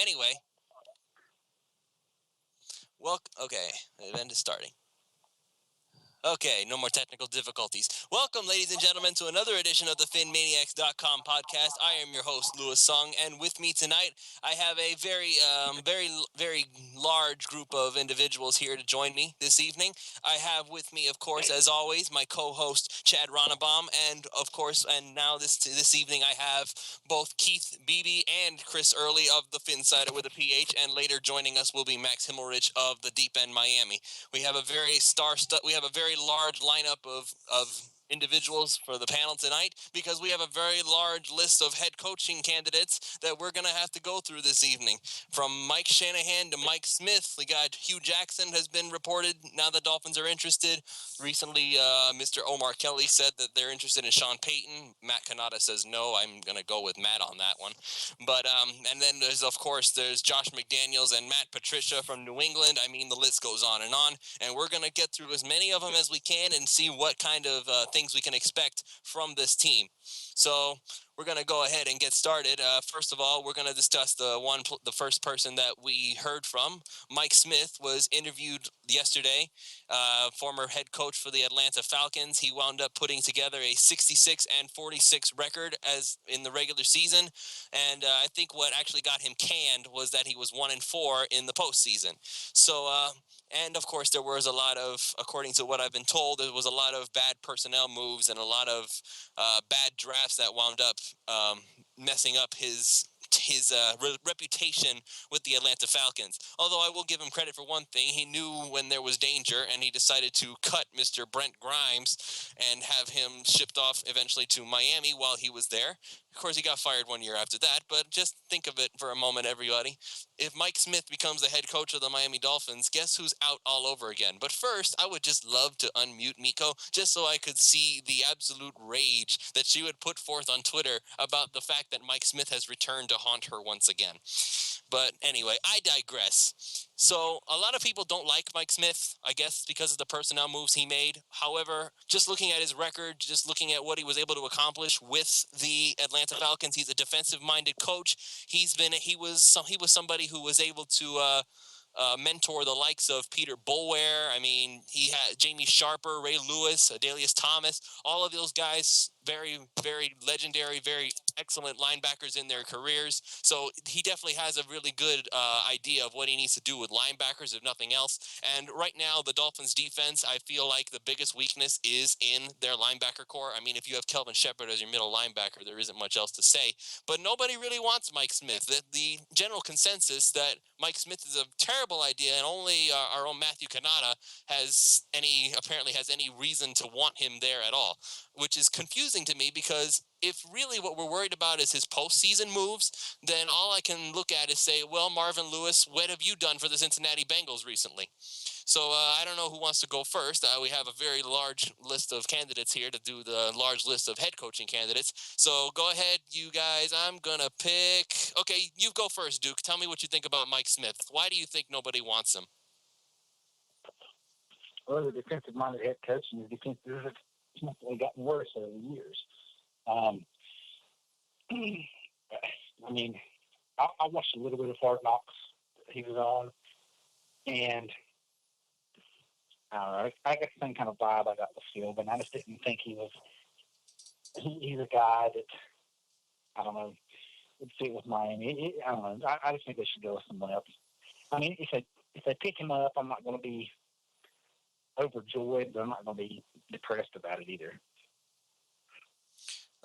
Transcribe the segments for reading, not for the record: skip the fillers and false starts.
Anyway. Okay, the event is starting. Okay, no more technical difficulties. Welcome, ladies and gentlemen, to another edition of the PhinManiacs.com podcast. I am your host, Louis Sung, and with me tonight, I have a very large group of individuals here to join me this evening. I have with me, of course, as always, my co-host, Chad Ronnebaum, and, of course, and now this evening, I have both Keith Beebe and Chris Early of the Phinsider with a PH, and later joining us will be Max Himmelrich of the Deep End Miami. We have a very large lineup of individuals for the panel tonight because we have a very large list of head coaching candidates that we're going to have to go through this evening. From Mike Shanahan to Mike Smith, we got Hugh Jackson has been reported. Now the Dolphins are interested. Recently, Mr. Omar Kelly said that they're interested in Sean Payton. Matt Kanata says no. I'm going to go with Matt on that one. But and then there's Josh McDaniels and Matt Patricia from New England. I mean, the list goes on, and we're going to get through as many of them as we can and see what kind of things we can expect from this team. So we're going to go ahead and get started. First of all, we're going to discuss the first person that we heard from. Mike Smith was interviewed yesterday, former head coach for the Atlanta Falcons. He wound up putting together a 66-46 record as in the regular season, and I think what actually got him canned was that he was 1-4 in the postseason. So. And, of course, there was a lot of, according to what I've been told, there was a lot of bad personnel moves and a lot of bad drafts that wound up messing up his reputation with the Atlanta Falcons. Although I will give him credit for one thing. He knew when there was danger, and he decided to cut Mr. Brent Grimes and have him shipped off eventually to Miami while he was there. Of course, he got fired 1 year after that, but just think of it for a moment, everybody. If Mike Smith becomes the head coach of the Miami Dolphins, guess who's out all over again? But first, I would just love to unmute Miko just so I could see the absolute rage that she would put forth on Twitter about the fact that Mike Smith has returned to haunt her once again. But anyway, I digress. So a lot of people don't like Mike Smith, I guess because of the personnel moves he made. However, just looking at his record, just looking at what he was able to accomplish with the Atlanta Falcons, he's a defensive-minded coach. He was somebody who was able to mentor the likes of Peter Boulware. I mean, he had Jamie Sharper, Ray Lewis, Adalius Thomas, all of those guys, very, very legendary, very excellent linebackers in their careers. So he definitely has a really good idea of what he needs to do with linebackers, if nothing else. And right now, the Dolphins defense, I feel like the biggest weakness is in their linebacker core. I mean, if you have Kelvin Shepard as your middle linebacker, there isn't much else to say. But nobody really wants Mike Smith. The general consensus that Mike Smith is a terrible idea, and only our own Matthew Kanata apparently has any reason to want him there at all, which is confusing to me because if really what we're worried about is his postseason moves, then all I can look at is say, well, Marvin Lewis, what have you done for the Cincinnati Bengals recently? So I don't know who wants to go first. We have a very large list of candidates here to do the large list of head coaching candidates. So go ahead, you guys. I'm going to pick. Okay, you go first, Duke. Tell me what you think about Mike Smith. Why do you think nobody wants him? Well, the defensive-minded head coach and the defense has definitely gotten worse over the years. I mean, I watched a little bit of Hard Knocks that he was on, and I don't know, I got the same kind of vibe I got with Phil, but I just didn't think he's a guy that, I don't know, would fit with Miami. I don't know. I just think they should go with someone else. I mean, if they pick him up, I'm not going to be overjoyed, but I'm not going to be depressed about it either.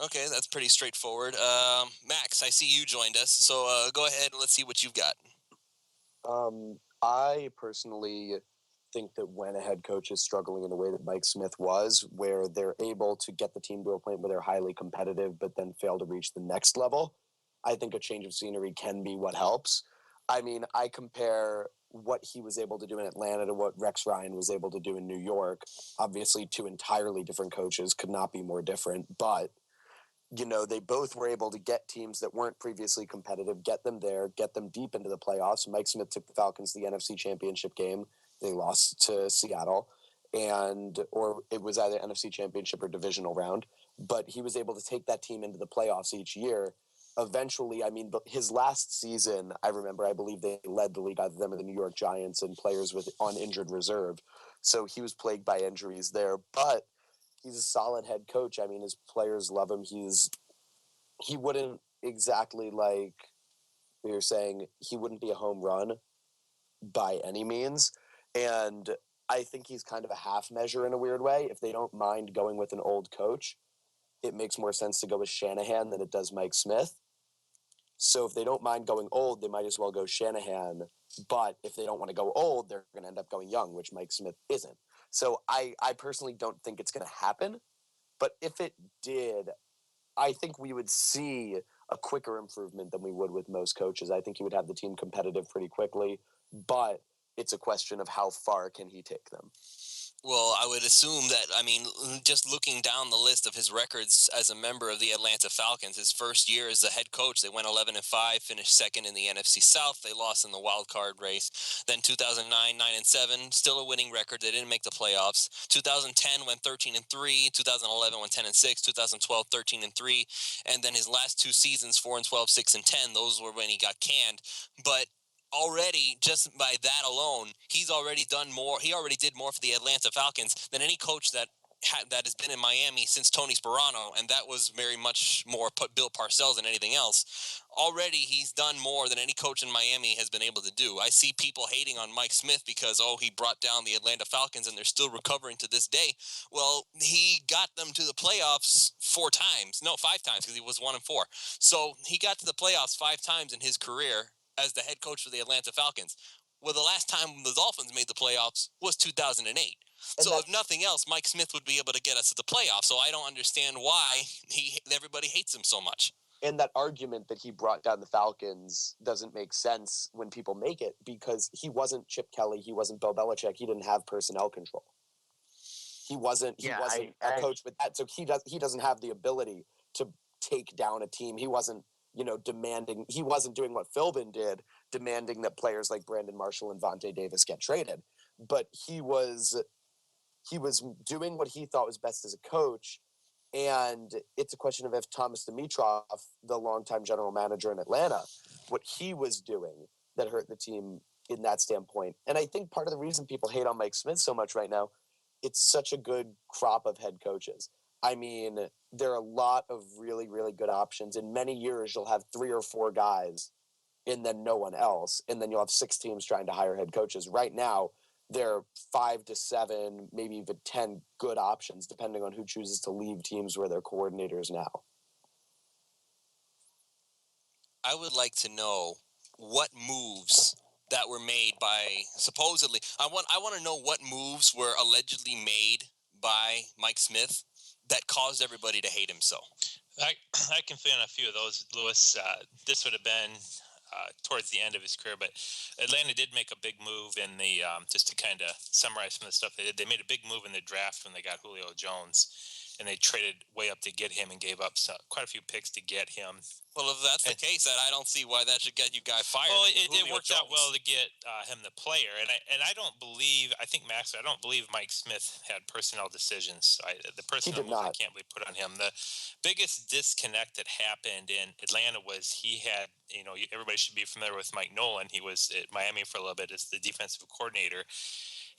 Okay, that's pretty straightforward. Max, I see you joined us, so go ahead and let's see what you've got. I personally think that when a head coach is struggling in the way that Mike Smith was, where they're able to get the team to a point where they're highly competitive but then fail to reach the next level, I think a change of scenery can be what helps. I mean, I compare what he was able to do in Atlanta to what Rex Ryan was able to do in New York. Obviously, two entirely different coaches, could not be more different, but they both were able to get teams that weren't previously competitive, get them there, get them deep into the playoffs. Mike Smith took the Falcons to the NFC Championship game. They lost to Seattle, or it was either NFC Championship or divisional round. But he was able to take that team into the playoffs each year eventually, I mean, his last season, I remember, I believe they led the league, either them or the New York Giants, and players with on injured reserve. So he was plagued by injuries there, but he's a solid head coach. I mean, his players love him. He wouldn't exactly, like we were saying, he wouldn't be a home run by any means. And I think he's kind of a half measure in a weird way. If they don't mind going with an old coach, it makes more sense to go with Shanahan than it does Mike Smith. So if they don't mind going old, they might as well go Shanahan. But if they don't want to go old, they're going to end up going young, which Mike Smith isn't. So I personally don't think it's going to happen. But if it did, I think we would see a quicker improvement than we would with most coaches. I think he would have the team competitive pretty quickly. But it's a question of how far can he take them. Well, I would assume that, I mean, just looking down the list of his records as a member of the Atlanta Falcons, his first year as the head coach, they went 11-5, finished second in the NFC South. They lost in the wild card race. Then 2009, 9-7, still a winning record. They didn't make the playoffs. 2010 went 13-3. 2011 went 10-6. 2012 13-3, and then his last two seasons 4-12, 6-10. Those were when he got canned. But already, just by that alone, he's already done more. He already did more for the Atlanta Falcons than any coach that has been in Miami since Tony Sparano, and that was very much more Bill Parcells than anything else. Already, he's done more than any coach in Miami has been able to do. I see people hating on Mike Smith because, he brought down the Atlanta Falcons and they're still recovering to this day. Well, he got them to the playoffs 5 times, because he was 1-4. So he got to the playoffs 5 times in his career as the head coach for the Atlanta Falcons. Well, the last time the Dolphins made the playoffs was 2008. So if nothing else, Mike Smith would be able to get us to the playoffs. So I don't understand why everybody hates him so much. And that argument that he brought down the Falcons doesn't make sense when people make it, because he wasn't Chip Kelly, he wasn't Bill Belichick, he didn't have personnel control. He wasn't a coach with that, so he doesn't have the ability to take down a team. He wasn't demanding. He wasn't doing what Philbin did, demanding that players like Brandon Marshall and Vontae Davis get traded. But he was doing what he thought was best as a coach. And it's a question of if Thomas Dimitroff, the longtime general manager in Atlanta, what he was doing that hurt the team in that standpoint. And I think part of the reason people hate on Mike Smith so much right now, it's such a good crop of head coaches. I mean, there are a lot of really, really good options. In many years, you'll have 3 or 4 guys and then no one else. And then you'll have 6 teams trying to hire head coaches. Right now, there are 5 to 7, maybe even 10 good options, depending on who chooses to leave teams where they're coordinators now. I would like to know what moves that were made by, supposedly, I want to know what moves were allegedly made by Mike Smith that caused everybody to hate him so. I can fit in a few of those, Lewis. This would have been towards the end of his career, but Atlanta did make a big move in the, just to kind of summarize some of the stuff they did. They made a big move in the draft when they got Julio Jones, and they traded way up to get him and gave up quite a few picks to get him. Well, if that's the case, then I don't see why that should get you guys fired. Well, it worked out well to get him the player, and I don't believe. I think Max. I don't believe Mike Smith had personnel decisions. The personnel moves I can't believe put on him. The biggest disconnect that happened in Atlanta was he had. Everybody should be familiar with Mike Nolan. He was at Miami for a little bit as the defensive coordinator.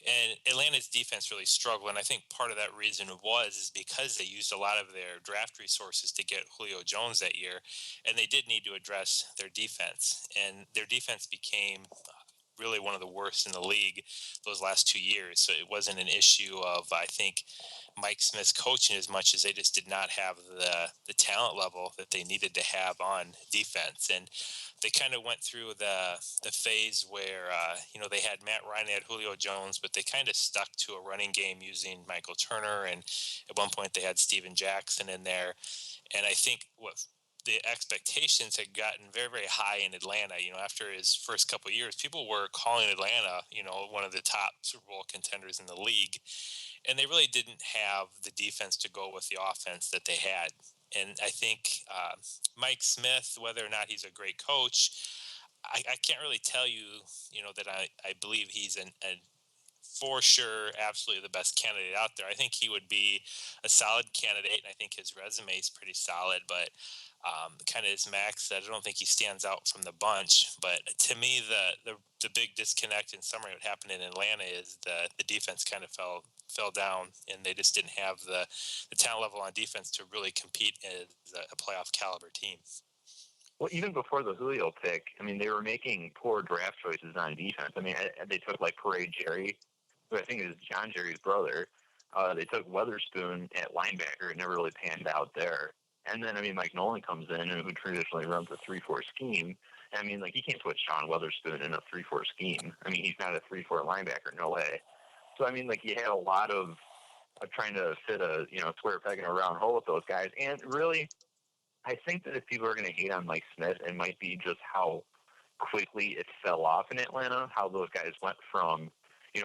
And Atlanta's defense really struggled, and I think part of that reason is because they used a lot of their draft resources to get Julio Jones that year, and they did need to address their defense. And their defense became really one of the worst in the league those last 2 years. So it wasn't an issue of, I think, Mike Smith's coaching as much as they just did not have the talent level that they needed to have on defense. And they kind of went through the phase where, they had Matt Ryan, they had Julio Jones, but they kind of stuck to a running game using Michael Turner. And at one point they had Steven Jackson in there. And I think what the expectations had gotten very, very high in Atlanta. After his first couple of years, people were calling Atlanta, one of the top Super Bowl contenders in the league. And they really didn't have the defense to go with the offense that they had. And I think Mike Smith, whether or not he's a great coach, I can't really tell you, that I believe he's a for sure, absolutely the best candidate out there. I think he would be a solid candidate, and I think his resume is pretty solid. But Kind of as Max said, I don't think he stands out from the bunch. But to me, the big disconnect in summary what happened in Atlanta is the defense kind of fell down, and they just didn't have the talent level on defense to really compete as a playoff caliber team. Well, even before the Julio pick, I mean, they were making poor draft choices on defense. I mean, they took like Parade Jerry, who I think is John Jerry's brother. They took Weatherspoon at linebacker. It never really panned out there. And then, I mean, Mike Nolan comes in, who traditionally runs a 3-4 scheme. I mean, like, you can't put Sean Weatherspoon in a 3-4 scheme. I mean, he's not a 3-4 linebacker. No way. So, I mean, like, you had a lot of trying to fit a, square peg in a round hole with those guys. And really, I think that if people are going to hate on Mike Smith, it might be just how quickly it fell off in Atlanta, how those guys went from,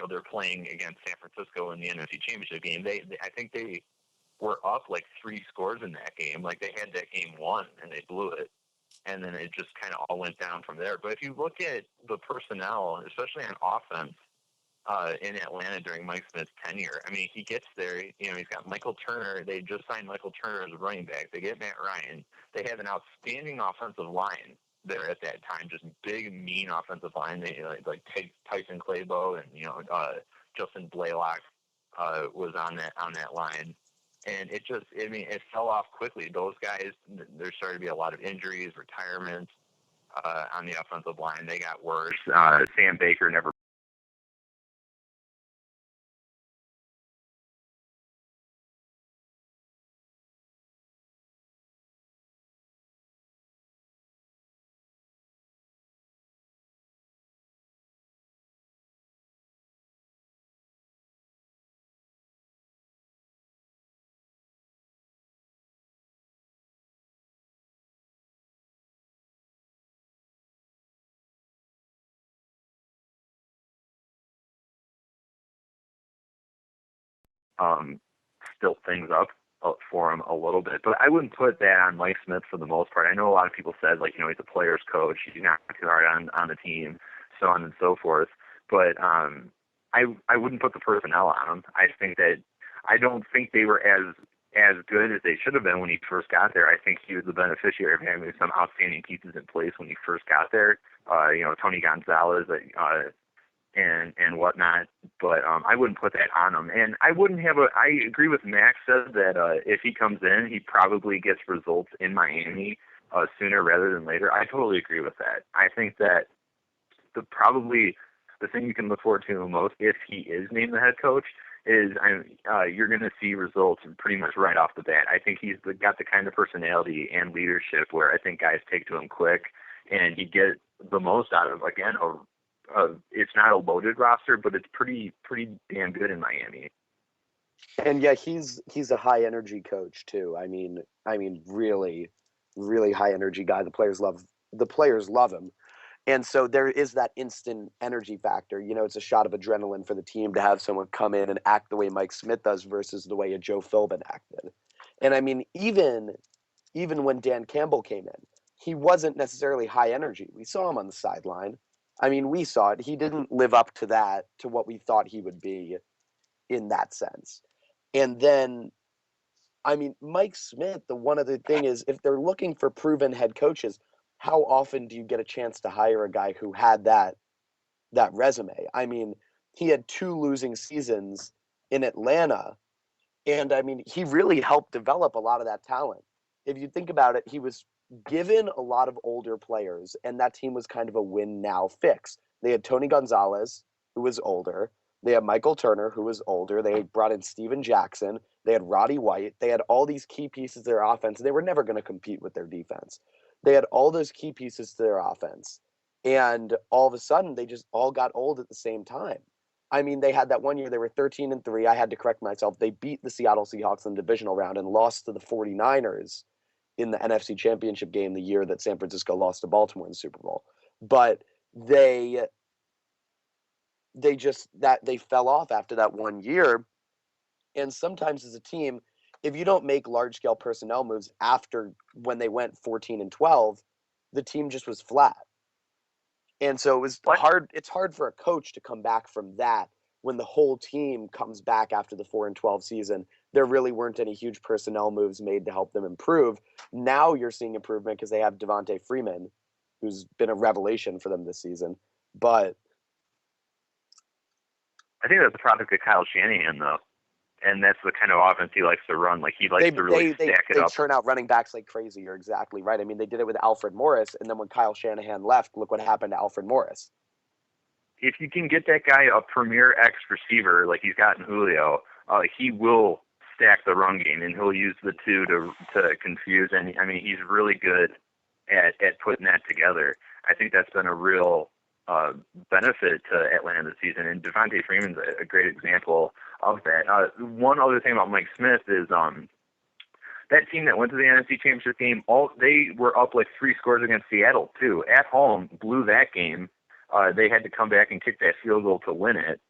they're playing against San Francisco in the NFC Championship game. I think they were up like 3 scores in that game. Like, they had that game won, and they blew it. And then it just kind of all went down from there. But if you look at the personnel, especially on offense, in Atlanta during Mike Smith's tenure. I mean, he gets there, he's got Michael Turner. They just signed Michael Turner as a running back. They get Matt Ryan. They have an outstanding offensive line there at that time, just big, mean offensive line. They like Tyson Claybo and, Justin Blaylock was on that line. And it fell off quickly. Those guys, there started to be a lot of injuries, retirements on the offensive line. They got worse. Sam Baker never still things up for him a little bit. But I wouldn't put that on Mike Smith for the most part. I know a lot of people said, like, he's a player's coach. He's not too hard on the team, so on and so forth. But I wouldn't put the personnel on him. I don't think they were as good as they should have been when he first got there. I think he was the beneficiary of having some outstanding pieces in place when he first got there. Tony Gonzalez, and whatnot, but I wouldn't put that on him. And I agree with Max said that if he comes in, he probably gets results in Miami sooner rather than later. I totally agree with that. I think that the thing you can look forward to most if he is named the head coach is you're going to see results pretty much right off the bat. I think he's got the kind of personality and leadership where I think guys take to him quick, and you get the most out of, again, it's not a loaded roster, but it's pretty damn good in Miami. And yeah, he's a high energy coach too. I mean, really, really high energy guy. The players love him. And so there is that instant energy factor. It's a shot of adrenaline for the team to have someone come in and act the way Mike Smith does versus the way a Joe Philbin acted. And I mean, even when Dan Campbell came in, he wasn't necessarily high energy. We saw him on the sideline. I mean, we saw it. He didn't live up to what we thought he would be in that sense. And then, I mean, Mike Smith, the one other thing is, if they're looking for proven head coaches, how often do you get a chance to hire a guy who had that resume? I mean, he had 2 losing seasons in Atlanta, and I mean, he really helped develop a lot of that talent. If you think about it, he was given a lot of older players, and that team was kind of a win-now fix. They had Tony Gonzalez, who was older. They had Michael Turner, who was older. They brought in Steven Jackson. They had Roddy White. They had all these key pieces of their offense. They were never going to compete with their defense. They had all those key pieces to their offense. And all of a sudden, they just all got old at the same time. I mean, they had that one year, they were 13-3. I had to correct myself. They beat the Seattle Seahawks in the divisional round and lost to the 49ers in the NFC Championship game the year that San Francisco lost to Baltimore in the Super Bowl. But they fell off after that one year. And sometimes as a team, if you don't make large-scale personnel moves after when they went 14-12, the team just was flat. And so it was hard. It's hard for a coach to come back from that when the whole team comes back after the 4-12 season there really weren't any huge personnel moves made to help them improve. Now you're seeing improvement because they have Devontae Freeman, who's been a revelation for them this season. But I think that's a product of Kyle Shanahan, though. And that's the kind of offense he likes to run. Like, he likes to really stack it up. They turn out running backs like crazy. You're exactly right. I mean, they did it with Alfred Morris, and then when Kyle Shanahan left, look what happened to Alfred Morris. If you can get that guy a premier X receiver like he's got in Julio, he will stack the run game, and he'll use the two to confuse. And, I mean, he's really good at putting that together. I think that's been a real benefit to Atlanta this season, and Devontae Freeman's a great example of that. One other thing about Mike Smith is that team that went to the NFC Championship game, they were up like 3 scores against Seattle too. At home, blew that game. They had to come back and kick that field goal to win it,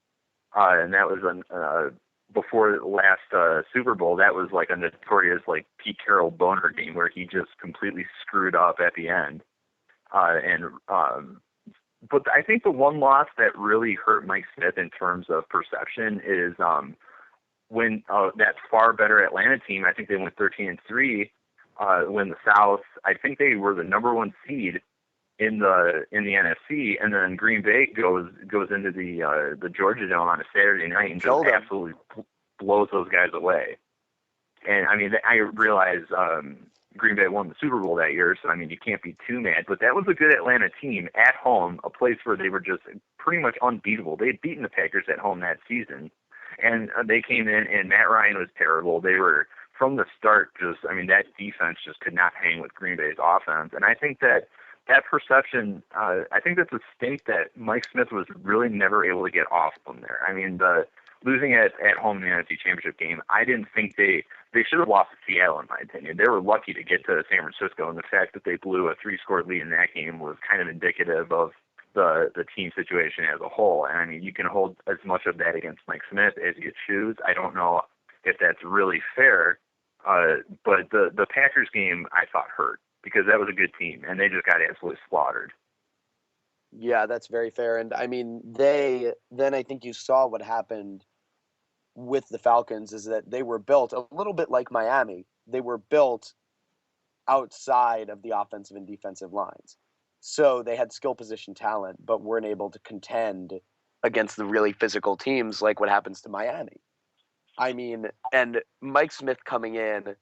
and that was before the last Super Bowl. That was like a notorious like Pete Carroll boner game where he just completely screwed up at the end. But I think the one loss that really hurt Mike Smith in terms of perception is when that far better Atlanta team, I think they went 13-3, win the South. I think they were the number 1 seed in the NFC, and then Green Bay goes into the Georgia Dome on a Saturday night and just absolutely blows those guys away. And I mean, I realize Green Bay won the Super Bowl that year, so I mean, you can't be too mad. But that was a good Atlanta team at home, a place where they were just pretty much unbeatable. They had beaten the Packers at home that season, and they came in, and Matt Ryan was terrible. They were, from the start, that defense just could not hang with Green Bay's offense. And I think that perception, I think that's a stink that Mike Smith was really never able to get off from there. I mean, losing at home in the NFC Championship game, I didn't think they should have lost to Seattle, in my opinion. They were lucky to get to San Francisco, and the fact that they blew a 3-score lead in that game was kind of indicative of the team situation as a whole. And I mean, you can hold as much of that against Mike Smith as you choose. I don't know if that's really fair, but the Packers game I thought hurt because that was a good team, and they just got absolutely slaughtered. Yeah, that's very fair. And I mean, I think you saw what happened with the Falcons is that they were built a little bit like Miami. They were built outside of the offensive and defensive lines. So they had skill position talent, but weren't able to contend against the really physical teams like what happens to Miami. I mean, and Mike Smith coming in,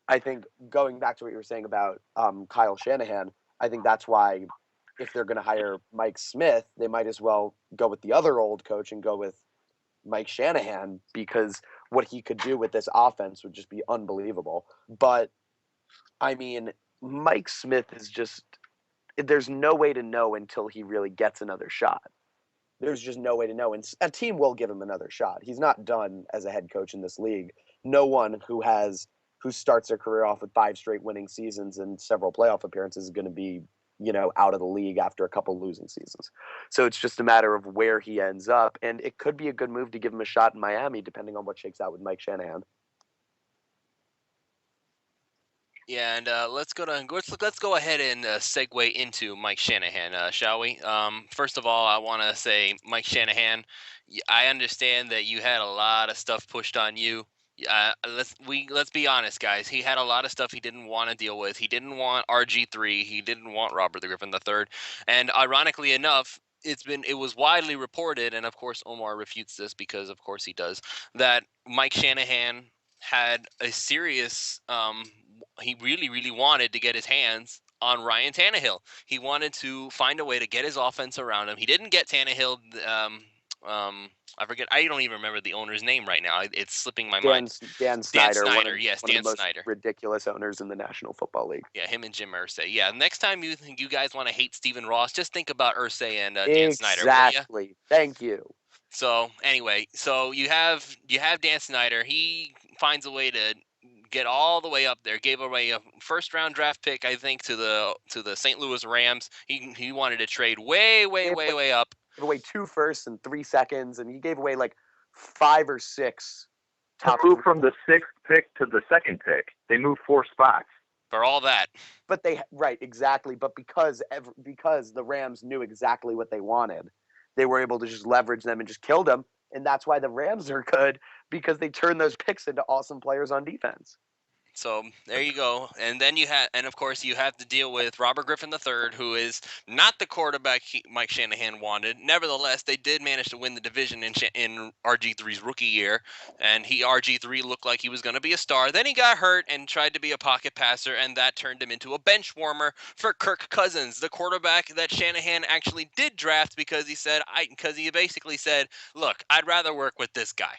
I think going back to what you were saying about Kyle Shanahan, I think that's why if they're going to hire Mike Smith, they might as well go with the other old coach and go with Mike Shanahan, because what he could do with this offense would just be unbelievable. But, I mean, Mike Smith is just – there's no way to know until he really gets another shot. There's just no way to know. And a team will give him another shot. He's not done as a head coach in this league. No one who starts their career off with 5 straight winning seasons and several playoff appearances is going to be – out of the league after a couple losing seasons. So it's just a matter of where he ends up. And it could be a good move to give him a shot in Miami, depending on what shakes out with Mike Shanahan. Yeah, and let's go ahead and segue into Mike Shanahan, shall we? First of all, I want to say, Mike Shanahan, I understand that you had a lot of stuff pushed on you. Let's be honest, guys. He had a lot of stuff he didn't want to deal with. He didn't want RG3. He didn't want Robert the Griffin III. And ironically enough, it was widely reported, and of course Omar refutes this because of course he does, that Mike Shanahan had a serious he really, really wanted to get his hands on Ryan Tannehill. He wanted to find a way to get his offense around him. He didn't get Tannehill. I forget. I don't even remember the owner's name right now. It's slipping my mind. Dan Snyder. Dan Snyder. One of Dan the most Snyder. Ridiculous owners in the National Football League. Yeah, him and Jim Irsay. Yeah, next time you guys want to hate Stephen Ross, just think about Irsay and Dan Snyder. Exactly. Thank you. So anyway, you have Dan Snyder. He finds a way to get all the way up there. Gave away a first-round draft pick, I think, to the St. Louis Rams. He wanted to trade way up. Gave away 2 firsts and 3 seconds, and he gave away like 5 or 6. To move from the 6th pick to the 2nd pick, they moved 4 spots for all that. But exactly. But because the Rams knew exactly what they wanted, they were able to just leverage them and just kill them. And that's why the Rams are good, because they turn those picks into awesome players on defense. So there you go. And then of course, you have to deal with Robert Griffin III, who is not the quarterback Mike Shanahan wanted. Nevertheless, they did manage to win the division in RG3's rookie year, and RG3 looked like he was going to be a star. Then he got hurt and tried to be a pocket passer, and that turned him into a bench warmer for Kirk Cousins, the quarterback that Shanahan actually did draft because he basically said, "Look, I'd rather work with this guy."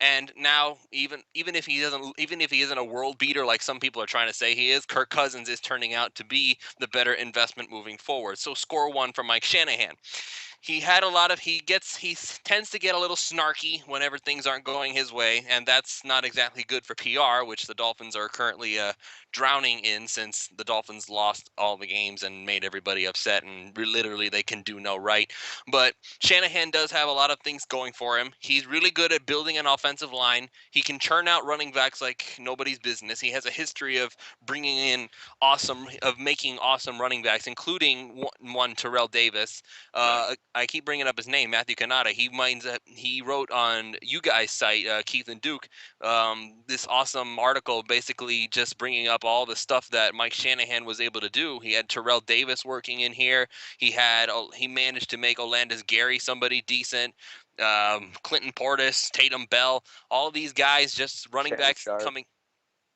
And now, even if he isn't a world beater like some people are trying to say he is, Kirk Cousins is turning out to be the better investment moving forward. So score one for Mike Shanahan. He tends to get a little snarky whenever things aren't going his way, and that's not exactly good for PR, which the Dolphins are currently drowning in, since the Dolphins lost all the games and made everybody upset, and literally they can do no right. But Shanahan does have a lot of things going for him. He's really good at building an offensive line. He can churn out running backs like nobody's business. He has a history of making awesome running backs, including one Terrell Davis. I keep bringing up his name, Matthew Canada. He wrote on you guys' site, Keith and Duke, this awesome article basically just bringing up all the stuff that Mike Shanahan was able to do. He had Terrell Davis working in here. He managed to make Olandis Gary somebody decent. Clinton Portis, Tatum Bell, all these guys, just running Shannon backs Sharp. coming.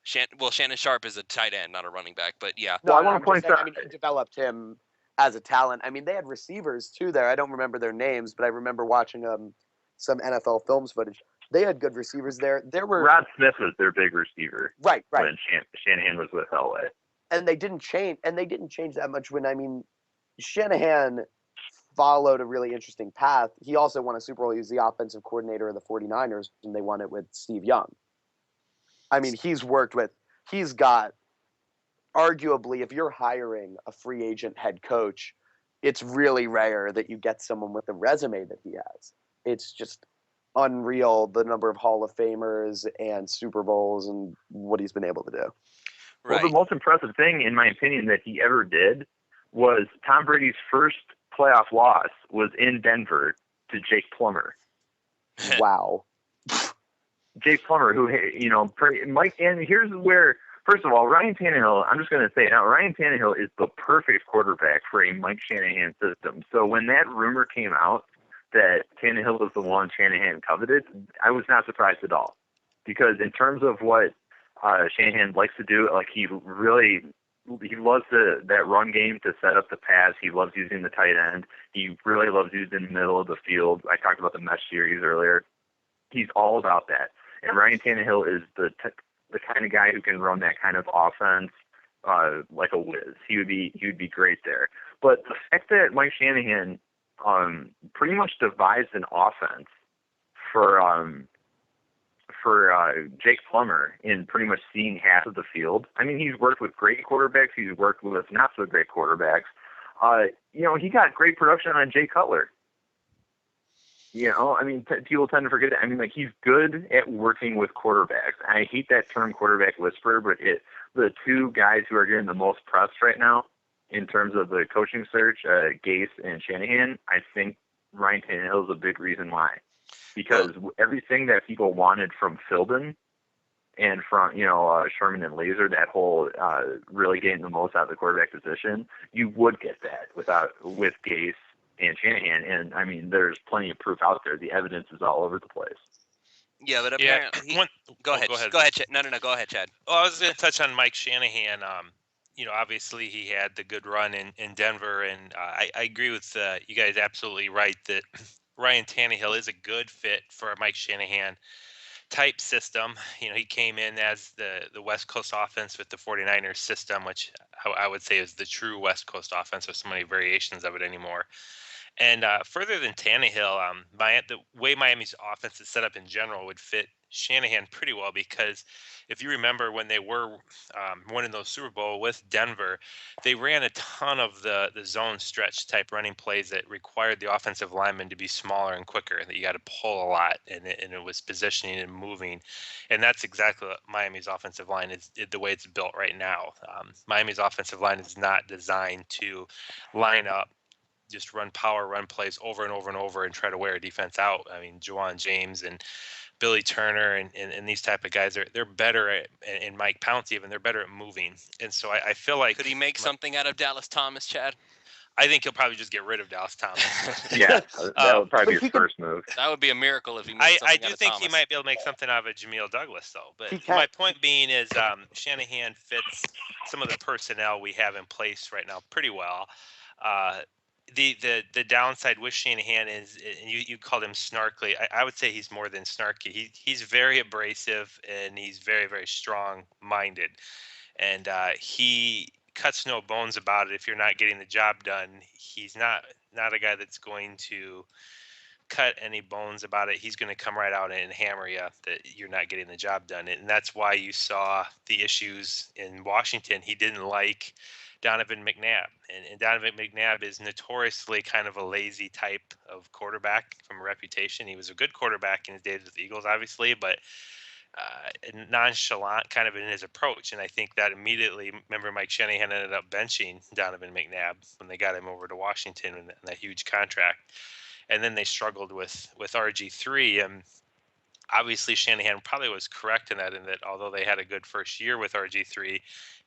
Shannon Sharp is a tight end, not a running back, but yeah. No, Well, I want I'm to point just saying, out. I mean, he developed him as a talent. I mean, they had receivers too there. I don't remember their names, but I remember watching some NFL films footage. They had good receivers there. There were Rod Smith was their big receiver. right. When Shanahan was with Elway. And they didn't change that much Shanahan followed a really interesting path. He also won a Super Bowl. He was the offensive coordinator of the 49ers, and they won it with Steve Young. I mean, he's got, arguably, if you're hiring a free agent head coach, it's really rare that you get someone with the resume that he has. It's just unreal, the number of Hall of Famers and Super Bowls and what he's been able to do. Right. Well, the most impressive thing, in my opinion, that he ever did was Tom Brady's first playoff loss was in Denver to Jake Plummer. Wow. Jake Plummer, who, Mike, and here's where, first of all, Ryan Tannehill, I'm just going to say it now, Ryan Tannehill is the perfect quarterback for a Mike Shanahan system. So when that rumor came out that Tannehill was the one Shanahan coveted, I was not surprised at all. Because in terms of what Shanahan likes to do, like he loves that run game to set up the pass. He loves using the tight end. He really loves using the middle of the field. I talked about the mesh series earlier. He's all about that. And Ryan Tannehill is the kind of guy who can run that kind of offense like a whiz. He would be great there. But the fact that Mike Shanahan pretty much devised an offense for Jake Plummer in pretty much seeing half of the field. I mean, he's worked with great quarterbacks. He's worked with not so great quarterbacks. He got great production on Jay Cutler. I mean, people tend to forget that. I mean, like, he's good at working with quarterbacks. I hate that term quarterback whisperer, but the two guys who are getting the most press right now in terms of the coaching search, Gase and Shanahan, I think Ryan Tannehill is a big reason why. Because everything that people wanted from Philbin and from, Sherman and Laser, that whole really getting the most out of the quarterback position, you would get that with Gase and Shanahan. And, I mean, there's plenty of proof out there. The evidence is all over the place. Yeah, but apparently... Go ahead. Go ahead, Chad. No, go ahead, Chad. Well, I was going to touch on Mike Shanahan. Obviously he had the good run in Denver, and I agree with you guys, absolutely right that Ryan Tannehill is a good fit for a Mike Shanahan type system. He came in as the West Coast offense with the 49ers system, which I would say is the true West Coast offense. There's so many variations of it anymore. And further than Tannehill, the way Miami's offense is set up in general would fit Shanahan pretty well, because if you remember when they were winning those Super Bowl with Denver, they ran a ton of the zone stretch type running plays that required the offensive linemen to be smaller and quicker, that you got to pull a lot, and it was positioning and moving. And that's exactly what Miami's offensive line is, the way it's built right now. Miami's offensive line is not designed to line up just run plays over and over and over and try to wear a defense out. I mean, Juwan James and Billy Turner and these type of guys, they're better at, and Mike Pouncey even, they're better at moving. And so I feel like... Could he make something out of Dallas Thomas, Chad? I think he'll probably just get rid of Dallas Thomas. Yeah, that would probably be his first move. That would be a miracle if he made something I out do of think Thomas. he might be able to make something out of a Jameer Douglas, though. But my point being is Shanahan fits some of the personnel we have in place right now pretty well. The downside with Shanahan is, and you called him snarky. I would say he's more than snarky. He's very abrasive and he's very, very strong-minded. And he cuts no bones about it. If you're not getting the job done, he's not a guy that's going to cut any bones about it. He's going to come right out and hammer you that you're not getting the job done. And that's why you saw the issues in Washington. He didn't like Donovan McNabb. And Donovan McNabb is notoriously kind of a lazy type of quarterback from a reputation. He was a good quarterback in his days with the Eagles, obviously, but nonchalant kind of in his approach. And I think that immediately, remember, Mike Shanahan ended up benching Donovan McNabb when they got him over to Washington in that huge contract. And then they struggled with RG3. And obviously Shanahan probably was correct in that although they had a good first year with RG3,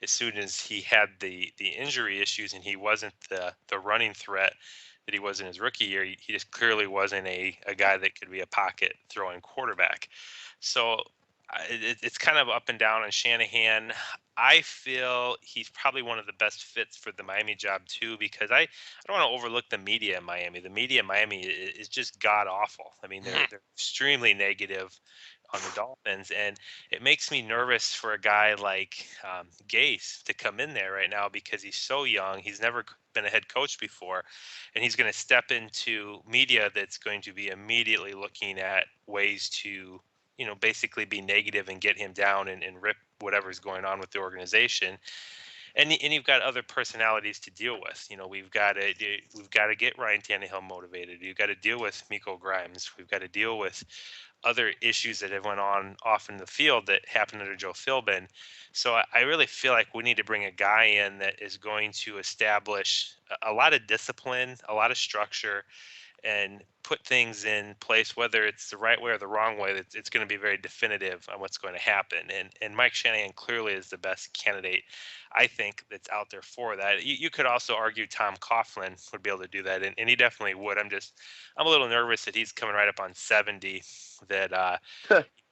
as soon as he had the injury issues and he wasn't the running threat that he was in his rookie year, he just clearly wasn't a guy that could be a pocket throwing quarterback. So it's kind of up and down on Shanahan. I feel he's probably one of the best fits for the Miami job too, because I don't want to overlook the media in Miami. The media in Miami is just god awful. I mean, they're extremely negative on the Dolphins, and it makes me nervous for a guy like Gase to come in there right now because he's so young. He's never been a head coach before, and he's going to step into media that's going to be immediately looking at ways to basically be negative and get him down and rip whatever's going on with the organization. And you've got other personalities to deal with. We've got to get Ryan Tannehill motivated. You've got to deal with Miko Grimes. We've got to deal with other issues that have went on off in the field that happened under Joe Philbin. So I really feel like we need to bring a guy in that is going to establish a lot of discipline, a lot of structure, and put things in place, whether it's the right way or the wrong way. It's going to be very definitive on what's going to happen. And Mike Shanahan clearly is the best candidate, I think, that's out there for that. You could also argue Tom Coughlin would be able to do that, and he definitely would. I'm a little nervous that he's coming right up on 70. That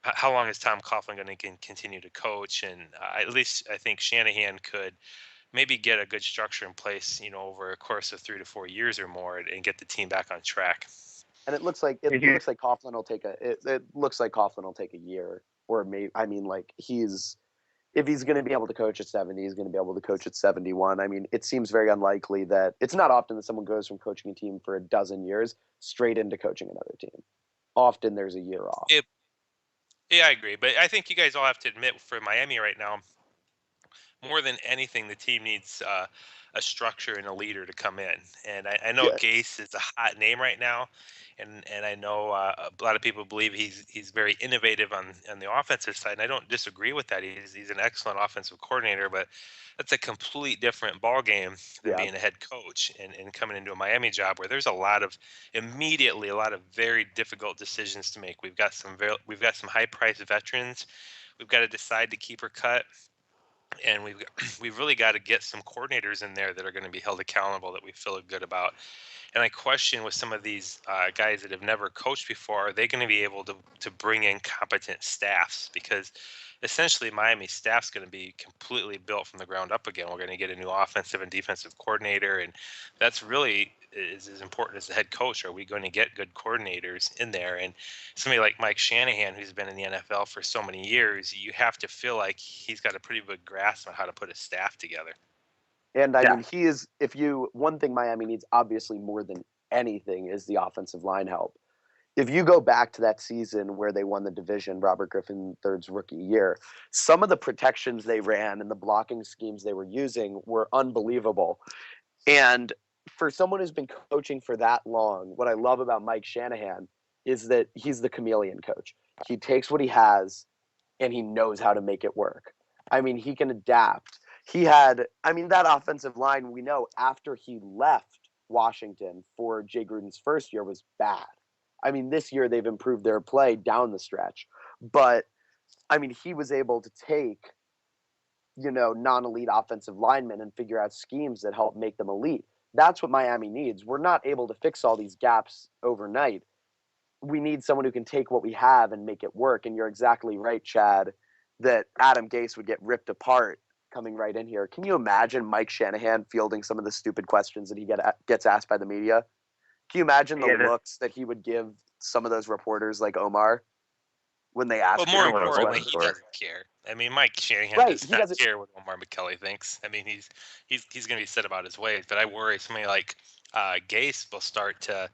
how long is Tom Coughlin going to continue to coach? And at least I think Shanahan could maybe get a good structure in place, over a course of 3 to 4 years or more, and get the team back on track. And it looks like Coughlin will take a year, or maybe, if he's going to be able to coach at 70, he's going to be able to coach at 71. I mean, it seems very unlikely that it's not often that someone goes from coaching a team for a dozen years straight into coaching another team. Often there's a year off. Yeah, I agree. But I think you guys all have to admit, for Miami right now, more than anything, the team needs a structure and a leader to come in. And I know Gase is a hot name right now, and I know a lot of people believe he's very innovative on the offensive side, and I don't disagree with that. He's an excellent offensive coordinator, but that's a complete different ball game than being a head coach and coming into a Miami job where there's a lot of very difficult decisions to make. We've got some high priced veterans. We've got to decide to keep or cut. And we've really got to get some coordinators in there that are going to be held accountable, that we feel good about. And I question with some of these guys that have never coached before, are they going to be able to bring in competent staffs? Because essentially Miami staff's going to be completely built from the ground up again. We're going to get a new offensive and defensive coordinator, and that's really is as important as the head coach. Are we going to get good coordinators in there? And somebody like Mike Shanahan, who's been in the NFL for so many years, you have to feel like he's got a pretty good grasp on how to put a staff together. And I mean, one thing Miami needs obviously more than anything is the offensive line help. If you go back to that season where they won the division, Robert Griffin III's rookie year, some of the protections they ran and the blocking schemes they were using were unbelievable. And for someone who's been coaching for that long, what I love about Mike Shanahan is that he's the chameleon coach. He takes what he has and he knows how to make it work. I mean, he can adapt. That offensive line, we know after he left Washington for Jay Gruden's first year was bad. I mean, this year they've improved their play down the stretch. But, I mean, he was able to take, non-elite offensive linemen and figure out schemes that help make them elite. That's what Miami needs. We're not able to fix all these gaps overnight. We need someone who can take what we have and make it work. And you're exactly right, Chad, that Adam Gase would get ripped apart coming right in here. Can you imagine Mike Shanahan fielding some of the stupid questions that he gets asked by the media? Can you imagine the looks that he would give some of those reporters like Omar when they ask him? Well, more importantly, he doesn't care. I mean, Mike Shanahan does not care what Omar McKelly thinks. I mean, he's going to be set about his ways. But I worry somebody like Gase will start to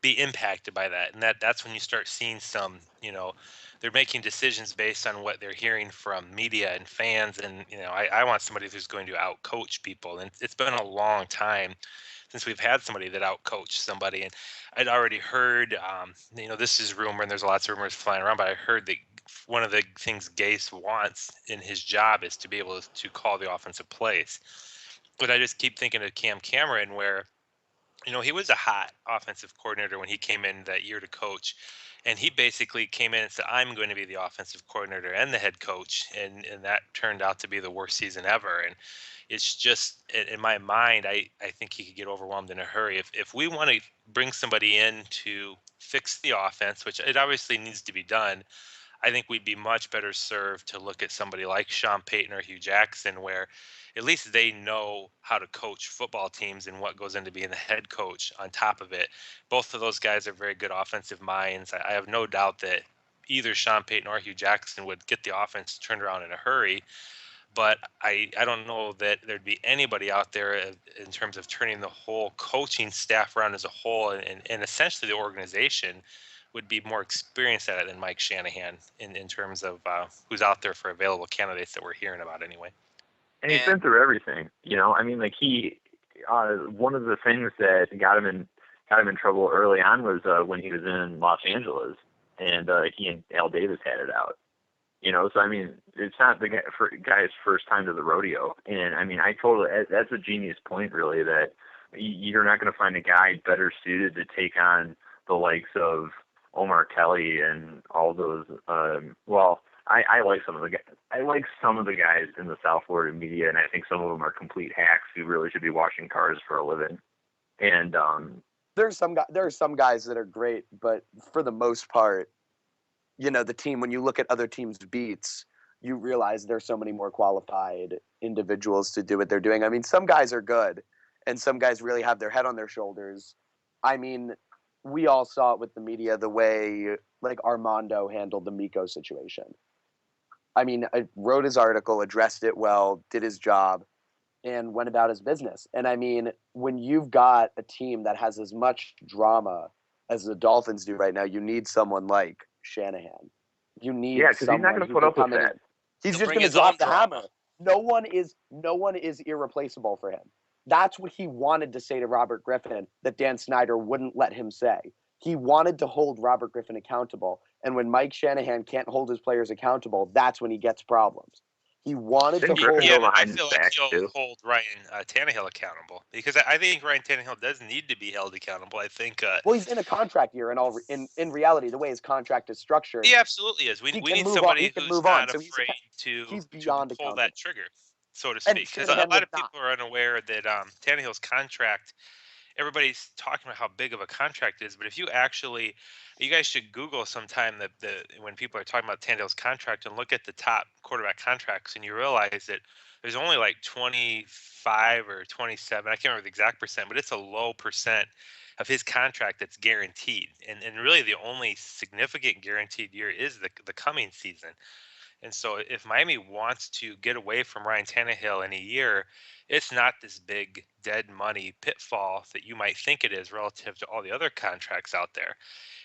be impacted by that, and that's when you start seeing some, they're making decisions based on what they're hearing from media and fans. And I want somebody who's going to out coach people, and it's been a long time since we've had somebody that out coached somebody. And I'd already heard, this is rumor, and there's lots of rumors flying around, but I heard that one of the things Gase wants in his job is to be able to call the offensive plays. But I just keep thinking of Cam Cameron, where he was a hot offensive coordinator when he came in that year to coach. And he basically came in and said, I'm going to be the offensive coordinator and the head coach. And that turned out to be the worst season ever. And it's just, in my mind, I think he could get overwhelmed in a hurry. If we want to bring somebody in to fix the offense, which it obviously needs to be done, I think we'd be much better served to look at somebody like Sean Payton or Hugh Jackson, where at least they know how to coach football teams and what goes into being the head coach on top of it. Both of those guys are very good offensive minds. I have no doubt that either Sean Payton or Hugh Jackson would get the offense turned around in a hurry. But I don't know that there'd be anybody out there in terms of turning the whole coaching staff around as a whole, and essentially the organization would be more experienced at it than Mike Shanahan in terms of who's out there for available candidates that we're hearing about anyway. And he's been through everything, I mean, like one of the things that got him in trouble early on was when he was in Los Angeles, and he and Al Davis had it out. So I mean, it's not the guy's first time to the rodeo, and I mean, that's a genius point, really, that you're not going to find a guy better suited to take on the likes of Omar Kelly and all those. I like some of the guys. I like some of the guys in the South Florida media, and I think some of them are complete hacks who really should be washing cars for a living. And there are some guys that are great, but for the most part, the team, when you look at other teams' beats, you realize there's so many more qualified individuals to do what they're doing. I mean, some guys are good, and some guys really have their head on their shoulders. I mean, we all saw it with the media, the way like Armando handled the Miko situation. I mean, I wrote his article, addressed it well, did his job, and went about his business. And I mean, when you've got a team that has as much drama as the Dolphins do right now, you need someone like Shanahan. You need because he's not going to put up with that. He's just going to drop the hammer. No one is irreplaceable for him. That's what he wanted to say to Robert Griffin that Dan Snyder wouldn't let him say. He wanted to hold Robert Griffin accountable. And when Mike Shanahan can't hold his players accountable, that's when he gets problems. He wanted to hold. Yeah, but I feel like he'll hold Ryan Tannehill accountable, because I think Ryan Tannehill does need to be held accountable. I think. Well, he's in a contract year, and in reality, the way his contract is structured, he absolutely is. We need somebody who's not afraid to pull that trigger, so to speak. Because a lot of people are unaware that Tannehill's contract. Everybody's talking about how big of a contract it is, but if you guys should Google sometime when people are talking about Tannehill's contract and look at the top quarterback contracts, and you realize that there's only like 25 or 27, I can't remember the exact percent, but it's a low percent of his contract that's guaranteed. And really the only significant guaranteed year is the coming season. And so if Miami wants to get away from Ryan Tannehill in a year, it's not this big dead money pitfall that you might think it is relative to all the other contracts out there.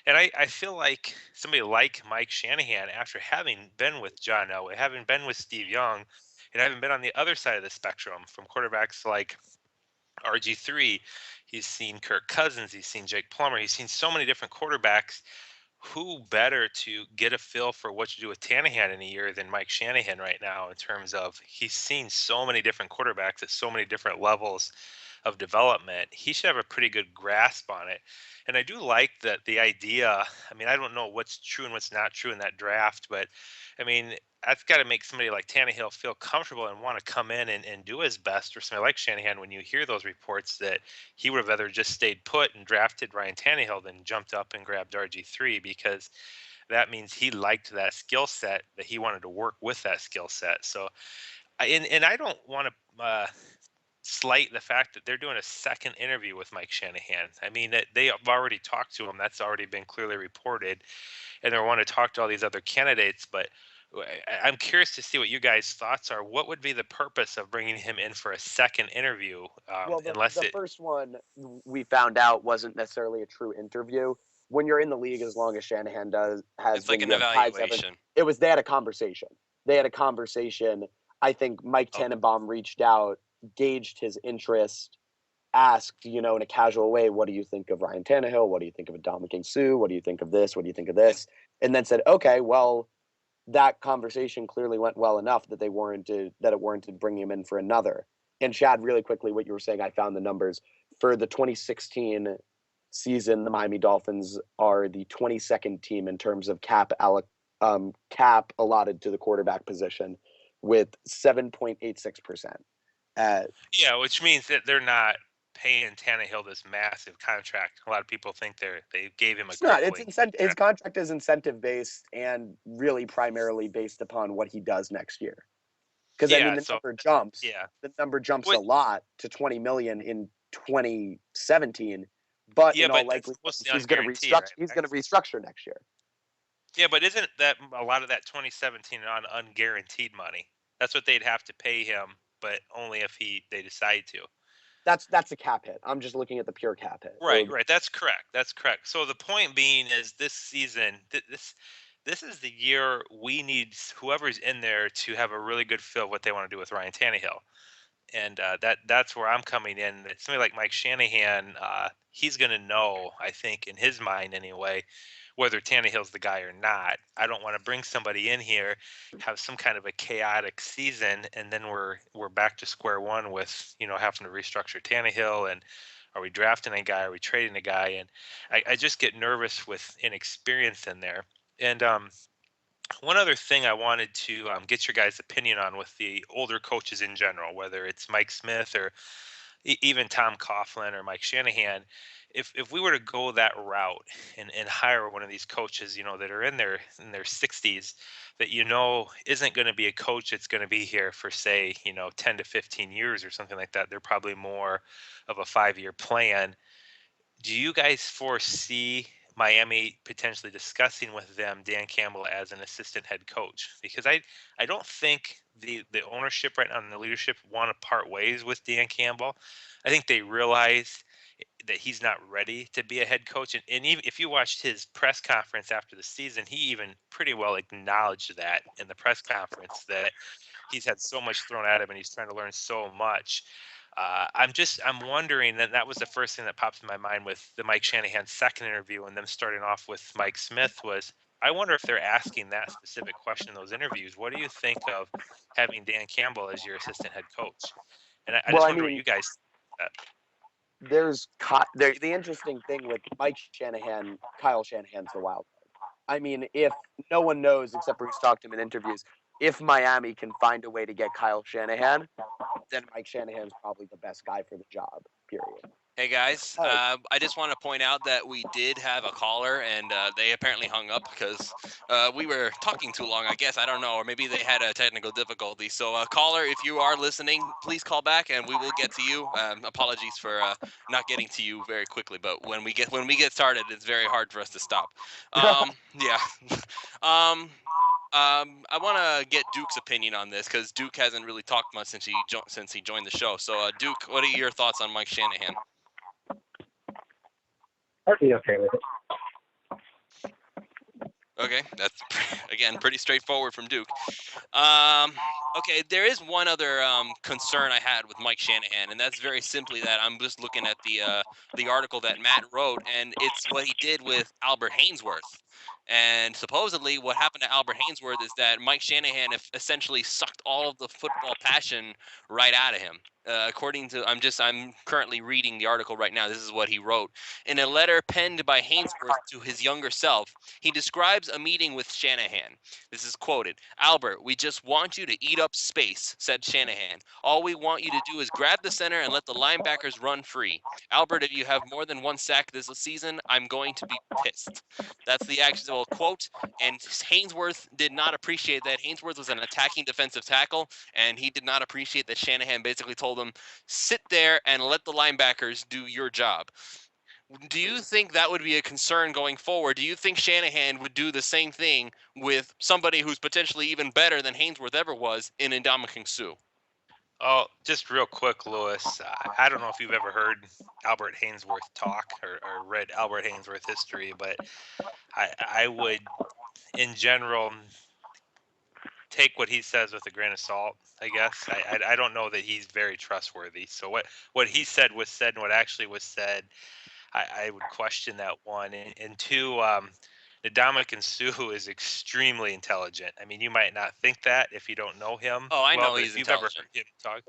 And I feel like somebody like Mike Shanahan, after having been with John Elway, having been with Steve Young, and having been on the other side of the spectrum from quarterbacks like RG3, he's seen Kirk Cousins, he's seen Jake Plummer, he's seen so many different quarterbacks. Who better to get a feel for what to do with Tannehill in a year than Mike Shanahan right now, in terms of he's seen so many different quarterbacks at so many different levels of development, he should have a pretty good grasp on it. And I do like that the idea. I mean, I don't know what's true and what's not true in that draft, but I mean, that's got to make somebody like Tannehill feel comfortable and want to come in and do his best, or somebody like Shanahan, when you hear those reports that he would have either just stayed put and drafted Ryan Tannehill than jumped up and grabbed RG3, because that means he liked that skill set, that he wanted to work with that skill set. So, and I don't want to slight the fact that they're doing a second interview with Mike Shanahan. I mean, that they have already talked to him. That's already been clearly reported, and they want to talk to all these other candidates. But I'm curious to see what you guys' thoughts are. What would be the purpose of bringing him in for a second interview? Well, the first one we found out wasn't necessarily a true interview. When you're in the league as long as Shanahan it's like an evaluation. They had a conversation. I think Mike Tannenbaum reached out, gauged his interest, asked, in a casual way, what do you think of Ryan Tannehill? What do you think of Ndamukong Suh? What do you think of this? What do you think of this? And then said, okay, well, that conversation clearly went well enough that it warranted bringing him in for another. And Chad, really quickly, what you were saying, I found the numbers. For the 2016 season, the Miami Dolphins are the 22nd team in terms of cap allotted to the quarterback position, with 7.86%. Yeah, which means that they're not paying Tannehill this massive contract. A lot of people think they gave him a. It's not. It's incentive. His contract is incentive based and really primarily based upon what he does next year. Because I mean, the number jumps. Yeah, the number jumps a lot to $20 million in 2017. But in all likelihood, he's going to restructure. Right? He's going to restructure next year. Yeah, but isn't that a lot of that 2017 on unguaranteed money? That's what they'd have to pay him, but only if they decide to. That's a cap hit. I'm just looking at the pure cap hit. Right. That's correct. So the point being is, this season, this is the year we need whoever's in there to have a really good feel of what they want to do with Ryan Tannehill. And that's where I'm coming in. Somebody like Mike Shanahan, he's going to know, I think, in his mind anyway, whether Tannehill's the guy or not. I don't want to bring somebody in here, have some kind of a chaotic season, and then we're back to square one with, having to restructure Tannehill, and are we drafting a guy? Are we trading a guy? And I just get nervous with inexperience in there. And one other thing I wanted to get your guys' opinion on with the older coaches in general, whether it's Mike Smith or even Tom Coughlin or Mike Shanahan, if we were to go that route and hire one of these coaches, that are in their 60s, that isn't going to be a coach that's going to be here for, say, 10 to 15 years or something like that. They're probably more of a 5-year plan. Do you guys foresee Miami potentially discussing with them Dan Campbell as an assistant head coach? Because I don't think the ownership right now and the leadership want to part ways with Dan Campbell. I think they realize that he's not ready to be a head coach. And even if you watched his press conference after the season, he even pretty well acknowledged that in the press conference, that he's had so much thrown at him and he's trying to learn so much. I'm wondering, that was the first thing that pops in my mind with the Mike Shanahan second interview and them starting off with Mike Smith, was I wonder if they're asking that specific question in those interviews. What do you think of having Dan Campbell as your assistant head coach? And I just wonder what you guys think of that. The interesting thing with Mike Shanahan, Kyle Shanahan's the wild card. I mean, if no one knows except for who's talked to him in interviews, if Miami can find a way to get Kyle Shanahan, then Mike Shanahan's probably the best guy for the job, period. Hey, guys, I just want to point out that we did have a caller, and they apparently hung up because we were talking too long, I guess. I don't know, or maybe they had a technical difficulty. So, caller, if you are listening, please call back, and we will get to you. Apologies for not getting to you very quickly, but when we get started, it's very hard for us to stop. Yeah. I want to get Duke's opinion on this, because Duke hasn't really talked much since he joined the show. So, Duke, what are your thoughts on Mike Shanahan? I'd be okay with it. Okay, that's again pretty straightforward from Duke. Okay, there is one other concern I had with Mike Shanahan, and that's very simply that I'm just looking at the article that Matt wrote, and it's what he did with Albert Hainsworth. And supposedly what happened to Albert Hainsworth is that Mike Shanahan essentially sucked all of the football passion right out of him. According to, I'm currently reading the article right now. This is what he wrote. In a letter penned by Hainsworth to his younger self, he describes a meeting with Shanahan. This is quoted. "Albert, we just want you to eat up space," said Shanahan. "All we want you to do is grab the center and let the linebackers run free. Albert, if you have more than one sack this season, I'm going to be pissed." That's the actual quote. And Hainsworth did not appreciate that. Hainsworth was an attacking defensive tackle, and he did not appreciate that Shanahan basically told him, sit there and let the linebackers do your job. Do you think that would be a concern going forward? Do you think Shanahan would do the same thing with somebody who's potentially even better than Hainsworth ever was in Ndamukong Suh? Oh, just real quick, Lewis. I don't know if you've ever heard Albert Hainsworth talk or read Albert Hainsworth history, but I would, in general, take what he says with a grain of salt. I guess I don't know that he's very trustworthy. So what he said was said, and what actually was said, I would question that one. And two, Ndamukong Suh is extremely intelligent. I mean, you might not think that if you don't know him Oh, I well, know but he's if you've ever intelligent. heard him talk,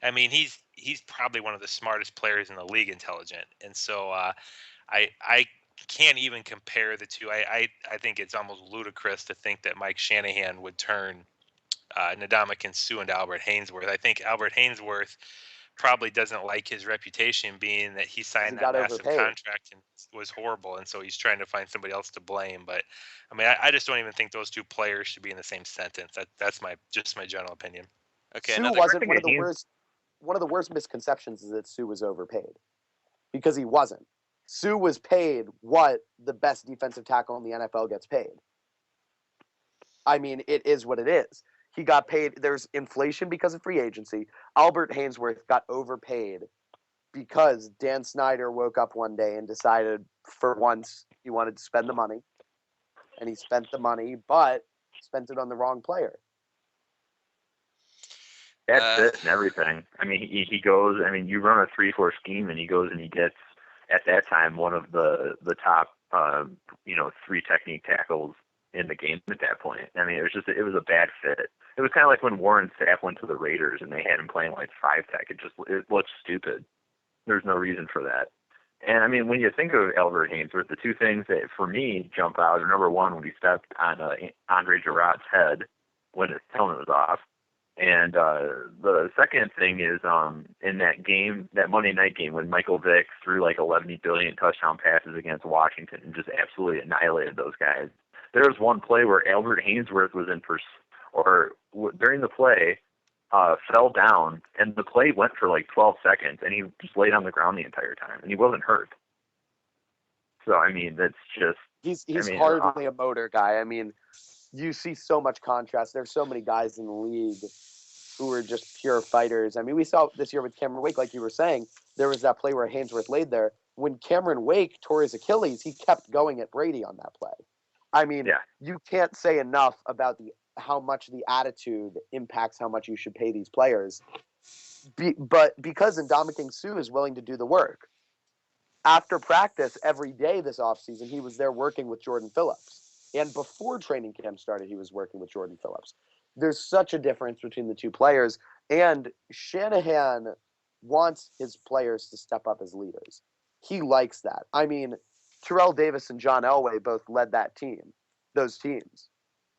I mean, he's probably one of the smartest players in the league, intelligent. And so I can't even compare the two. I think it's almost ludicrous to think that Mike Shanahan would turn Ndamukong Suh into Albert Hainsworth. I think Albert Hainsworth probably doesn't like his reputation, being that he signed that massive contract and was horrible, and so he's trying to find somebody else to blame. But I mean, I just don't even think those two players should be in the same sentence. That's my general opinion. Okay, Suh wasn't one of the worst. One of the worst misconceptions is that Suh was overpaid, because he wasn't. Suh was paid what the best defensive tackle in the NFL gets paid. I mean, it is what it is. He got paid. There's inflation because of free agency. Albert Hainsworth got overpaid because Dan Snyder woke up one day and decided for once he wanted to spend the money. And he spent the money, but spent it on the wrong player. That's it and everything. I mean, he goes. I mean, you run a 3-4 scheme, and he goes and he gets at that time one of the top 3 technique tackles in the game at that point. I mean, it was a bad fit. It was kind of like when Warren Sapp went to the Raiders and they had him playing like 5 tech. It looked stupid. There's no reason for that. And I mean, when you think of Albert Hainsworth, the two things that for me jump out are, number one, when he stepped on Andre Giroud's head when his helmet was off. And the second thing is in that game, that Monday night game, when Michael Vick threw like 11 billion touchdown passes against Washington and just absolutely annihilated those guys. There was one play where Albert Hainsworth was during the play, fell down, and the play went for like 12 seconds, and he just laid on the ground the entire time, and he wasn't hurt. So, I mean, that's just... He's hardly a motor guy. I mean, you see so much contrast. There's so many guys in the league who are just pure fighters. I mean, we saw this year with Cameron Wake, like you were saying, there was that play where Hainsworth laid there. When Cameron Wake tore his Achilles, he kept going at Brady on that play. I mean, You can't say enough about how much the attitude impacts how much you should pay these players. But because Ndamukong Suh is willing to do the work, after practice every day this offseason, he was there working with Jordan Phillips. And before training camp started, he was working with Jordan Phillips. There's such a difference between the two players. And Shanahan wants his players to step up as leaders. He likes that. I mean, Terrell Davis and John Elway both led those teams.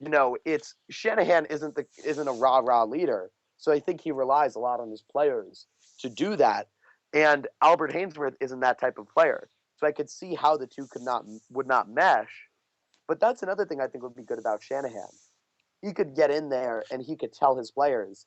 You know, it's Shanahan isn't a rah-rah leader. So I think he relies a lot on his players to do that. And Albert Hainsworth isn't that type of player. So I could see how the two would not mesh. But that's another thing I think would be good about Shanahan. He could get in there and he could tell his players,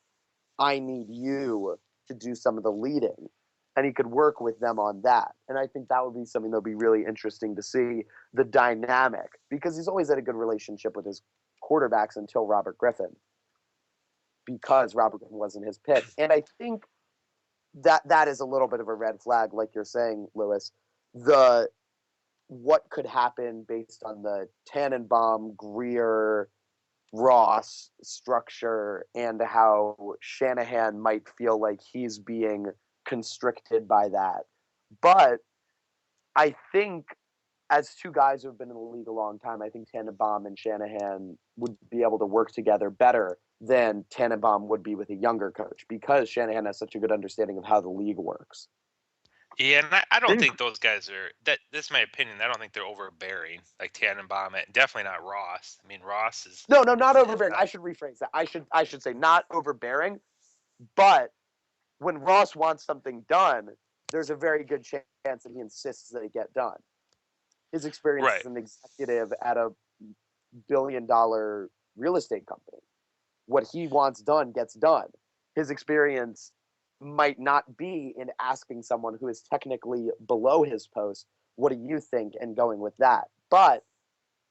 I need you to do some of the leading. And he could work with them on that. And I think that would be something that would be really interesting to see, the dynamic. Because he's always had a good relationship with his quarterbacks until Robert Griffin. Because Robert Griffin wasn't his pick. And I think that is a little bit of a red flag, like you're saying, Lewis. What could happen based on the Tannenbaum, Greer, Ross structure, and how Shanahan might feel like he's being constricted by that. But I think as two guys who have been in the league a long time, I think Tannenbaum and Shanahan would be able to work together better than Tannenbaum would be with a younger coach because Shanahan has such a good understanding of how the league works. Yeah, and I don't think those guys are that. This is my opinion. I don't think they're overbearing like Tannenbaum, and definitely not Ross. I mean, Ross is not overbearing. I should rephrase that. I should say not overbearing, but when Ross wants something done, there's a very good chance that he insists that it get done. His experience right. as an executive at a billion-dollar real estate company. What he wants done gets done. His experience might not be in asking someone who is technically below his post, what do you think, and going with that. But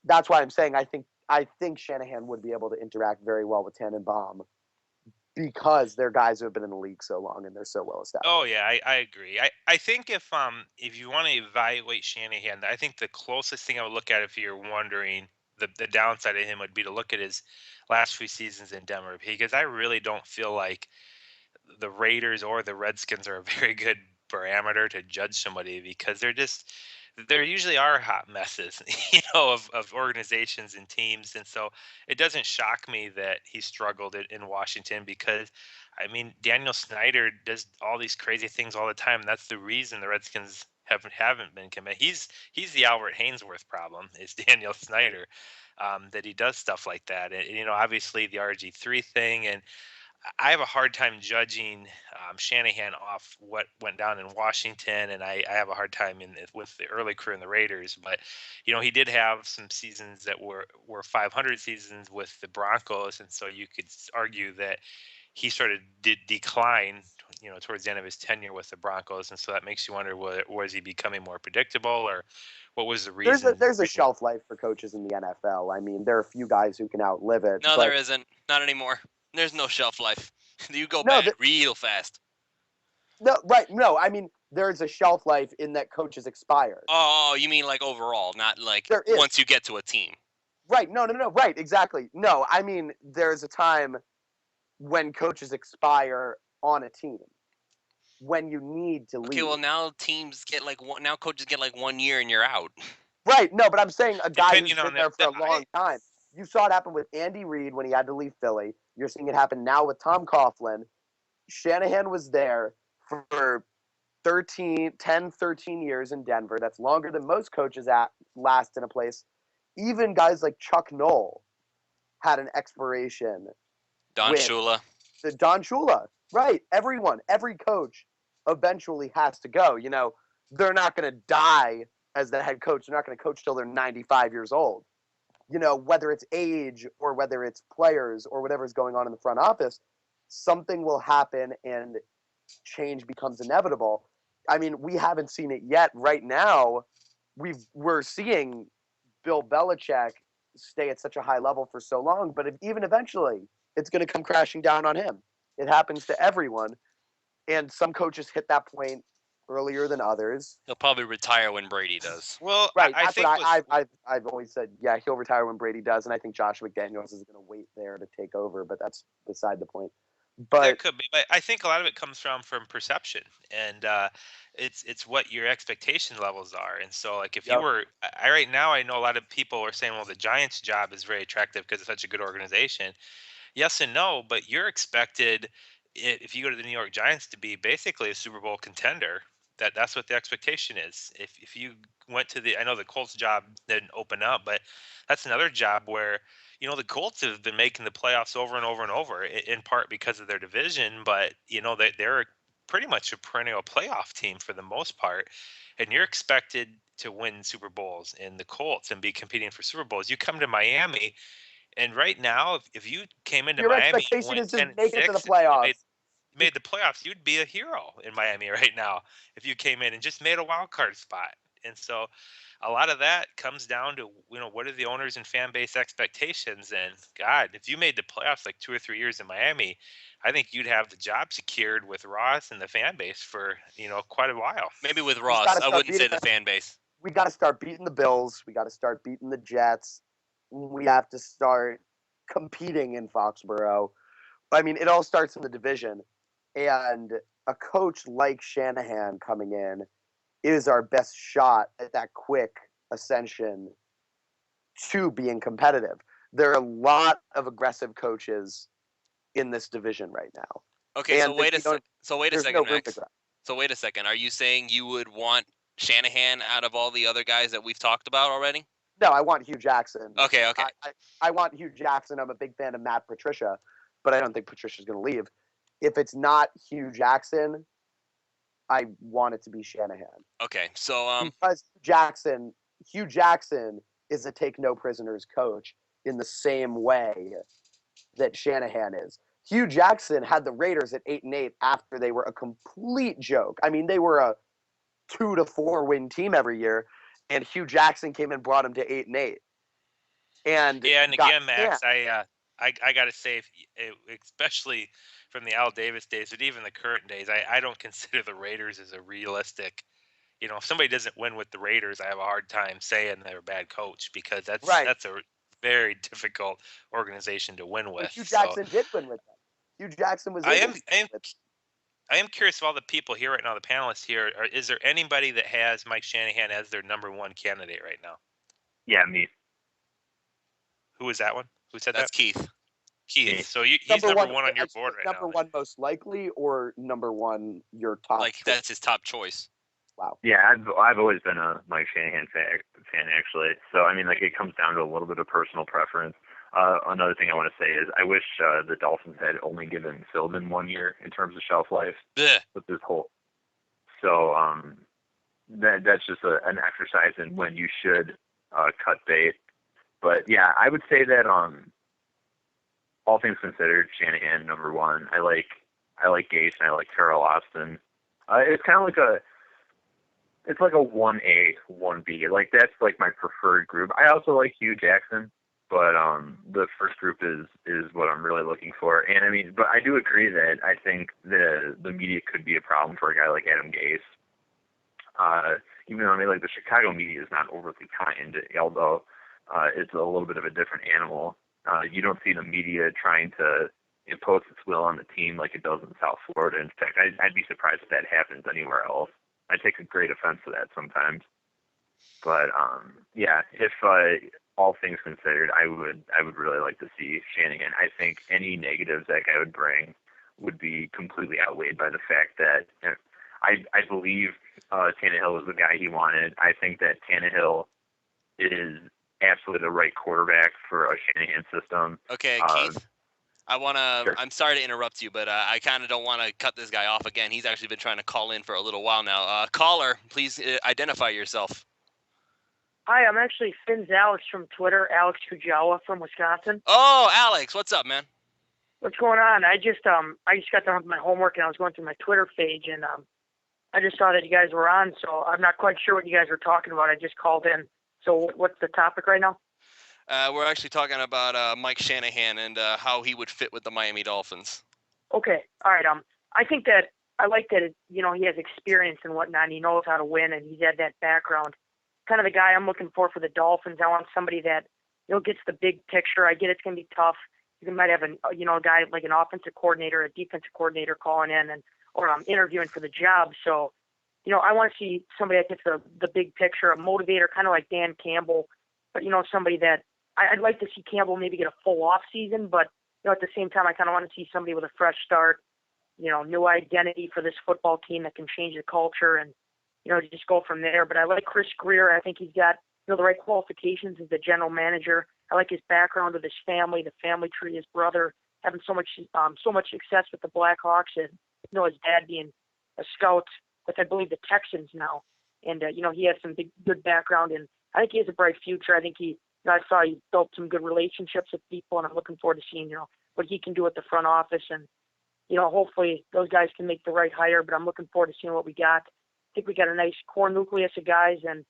that's why I'm saying I think Shanahan would be able to interact very well with Tannenbaum because they're guys who have been in the league so long and they're so well established. Oh yeah, I agree. I think if you want to evaluate Shanahan, I think the closest thing I would look at if you're wondering the downside of him would be to look at his last few seasons in Denver because I really don't feel like the Raiders or the Redskins are a very good parameter to judge somebody because there usually are hot messes, of organizations and teams. And so it doesn't shock me that he struggled in Washington because, I mean, Daniel Snyder does all these crazy things all the time. And that's the reason the Redskins haven't been committed. He's the Albert Hainsworth problem is Daniel Snyder, that he does stuff like that. And, obviously the RG3 thing and I have a hard time judging Shanahan off what went down in Washington, and I have a hard time with the early career in the Raiders. But he did have some seasons that were 500 seasons with the Broncos, and so you could argue that he started decline, towards the end of his tenure with the Broncos, and so that makes you wonder, was he becoming more predictable, or what was the reason? There's a shelf life for coaches in the NFL. I mean, there are a few guys who can outlive it. No, there isn't. Not anymore. There's no shelf life. You go bad real fast. No, right. No, I mean, there's a shelf life in that coaches expire. Oh, you mean like overall, not like once you get to a team. Right. No. Right. Exactly. No, I mean, there's a time when coaches expire on a team when you need to leave. Okay, well, now teams get now coaches get 1 year and you're out. Right. No, but I'm saying a guy who's been there for a long time. You saw it happen with Andy Reid when he had to leave Philly. You're seeing it happen now with Tom Coughlin. Shanahan was there for 13 years in Denver. That's longer than most coaches last in a place. Even guys like Chuck Noll had an expiration. Don Shula. Don Shula. Right. Every coach eventually has to go. They're not going to die as the head coach. They're not going to coach till they're 95 years old. Whether it's age or whether it's players or whatever's going on in the front office, something will happen and change becomes inevitable. I mean, we haven't seen it yet. Right now, we're seeing Bill Belichick stay at such a high level for so long, but even eventually, it's going to come crashing down on him. It happens to everyone, and some coaches hit that point earlier than others. He'll probably retire when Brady does. Well, right. That's what I've always said. Yeah, he'll retire when Brady does, and I think Josh McDaniels is going to wait there to take over, but that's beside the point. But that could be, but I think a lot of it comes from perception, and it's what your expectation levels are. And so, like, if you were, right now, I know a lot of people are saying, well, the Giants' job is very attractive because it's such a good organization. Yes and no, but you're expected, if you go to the New York Giants, to be basically a Super Bowl contender. That's what the expectation is. If you went to I know the Colts job didn't open up, but that's another job where the Colts have been making the playoffs over and over and over, in part because of their division, but they're pretty much a perennial playoff team for the most part, and you're expected to win Super Bowls in the Colts and be competing for Super Bowls. You come to Miami. And right now, if you came into your Miami, expectation is to make it to the playoffs. Made the playoffs, you'd be a hero in Miami right now if you came in and just made a wild card spot. And so, a lot of that comes down to what are the owners and fan base expectations. And God, if you made the playoffs like 2 or 3 years in Miami, I think you'd have the job secured with Ross and the fan base for quite a while. Maybe with Ross, I wouldn't say the fan base. We got to start beating the Bills. We got to start beating the Jets. We have to start competing in Foxborough. I mean, it all starts in the division. And a coach like Shanahan coming in is our best shot at that quick ascension to being competitive. There are a lot of aggressive coaches in this division right now. Okay, so And wait a second. there's no room to grow. So wait a second. Are you saying you would want Shanahan out of all the other guys that we've talked about already? No, I want Hugh Jackson. Okay. I want Hugh Jackson. I'm a big fan of Matt Patricia, but I don't think Patricia's going to leave. If it's not Hugh Jackson, I want it to be Shanahan. Okay, so because Hugh Jackson is a take no prisoners coach in the same way that Shanahan is. Hugh Jackson had the Raiders at 8-8 after they were a complete joke. I mean, they were a 2 to 4 win team every year, and Hugh Jackson came and brought them to 8-8. And again, Max, I got to say, especially from the Al Davis days, but even the current days, I don't consider the Raiders as a realistic. If somebody doesn't win with the Raiders, I have a hard time saying they're a bad coach, because that's a very difficult organization to win with. But Hugh Jackson did win with them. Hugh Jackson was. I am curious of all the people here right now, the panelists here. Is there anybody that has Mike Shanahan as their number one candidate right now? Yeah, me. Who was that one? Who said that's that? Keith. Keith. So he's number one on your board right now. Number one most likely, or number one your top? Like, that's his top choice. Wow. Yeah, I've always been a Mike Shanahan fan actually. So I mean, like, it comes down to a little bit of personal preference. Another thing I want to say is I wish the Dolphins had only given Philbin 1 year in terms of shelf life. Blech. With this whole. So that's just an exercise in when you should cut bait. But yeah, I would say that all things considered, Shanahan number one. I like Gase and I like Terrell Austin. It's kind of like it's like a 1A, 1B. Like, that's like my preferred group. I also like Hugh Jackson, but the first group is what I'm really looking for. And I mean, but I do agree that I think the media could be a problem for a guy like Adam Gase. Even though, I mean, like, the Chicago media is not overly kind, although it's a little bit of a different animal. You don't see the media trying to impose its will on the team like it does in South Florida. In fact, I'd be surprised if that happens anywhere else. I take a great offense to that sometimes. But yeah, if all things considered, I would really like to see Shanahan. I think any negatives that guy would bring would be completely outweighed by the fact that I believe Tannehill was the guy he wanted. I think that Tannehill is absolutely the right quarterback for a Shanahan system. Okay, Keith. Sure. I'm sorry to interrupt you, but I kind of don't want to cut this guy off again. He's actually been trying to call in for a little while now. Caller, please identify yourself. Hi, I'm actually Finn's Alex from Twitter, Alex Kujawa from Wisconsin. Oh, Alex, what's up, man? What's going on? I just got done with my homework and I was going through my Twitter page, and I just saw that you guys were on, so I'm not quite sure what you guys were talking about. I just called in. So what's the topic right now? We're actually talking about Mike Shanahan and how he would fit with the Miami Dolphins. Okay, all right. I think that I like that. He has experience and whatnot. And he knows how to win, and he's had that background. Kind of the guy I'm looking for the Dolphins. I want somebody that gets the big picture. I get it's going to be tough. You might have a guy like an offensive coordinator, a defensive coordinator calling in or interviewing for the job. So, I want to see somebody that gets the big picture, a motivator, kind of like Dan Campbell, but somebody that I'd like to see Campbell maybe get a full off season, but at the same time I kind of want to see somebody with a fresh start, new identity for this football team that can change the culture and just go from there. But I like Chris Greer. I think he's got the right qualifications as the general manager. I like his background with his family, the family tree, his brother having so much success with the Blackhawks, and his dad being a scout with, I believe, the Texans now. And he has some good background, and I think he has a bright future. I think I saw he built some good relationships with people, and I'm looking forward to seeing what he can do at the front office. And hopefully those guys can make the right hire. But I'm looking forward to seeing what we got. I think we got a nice core nucleus of guys, and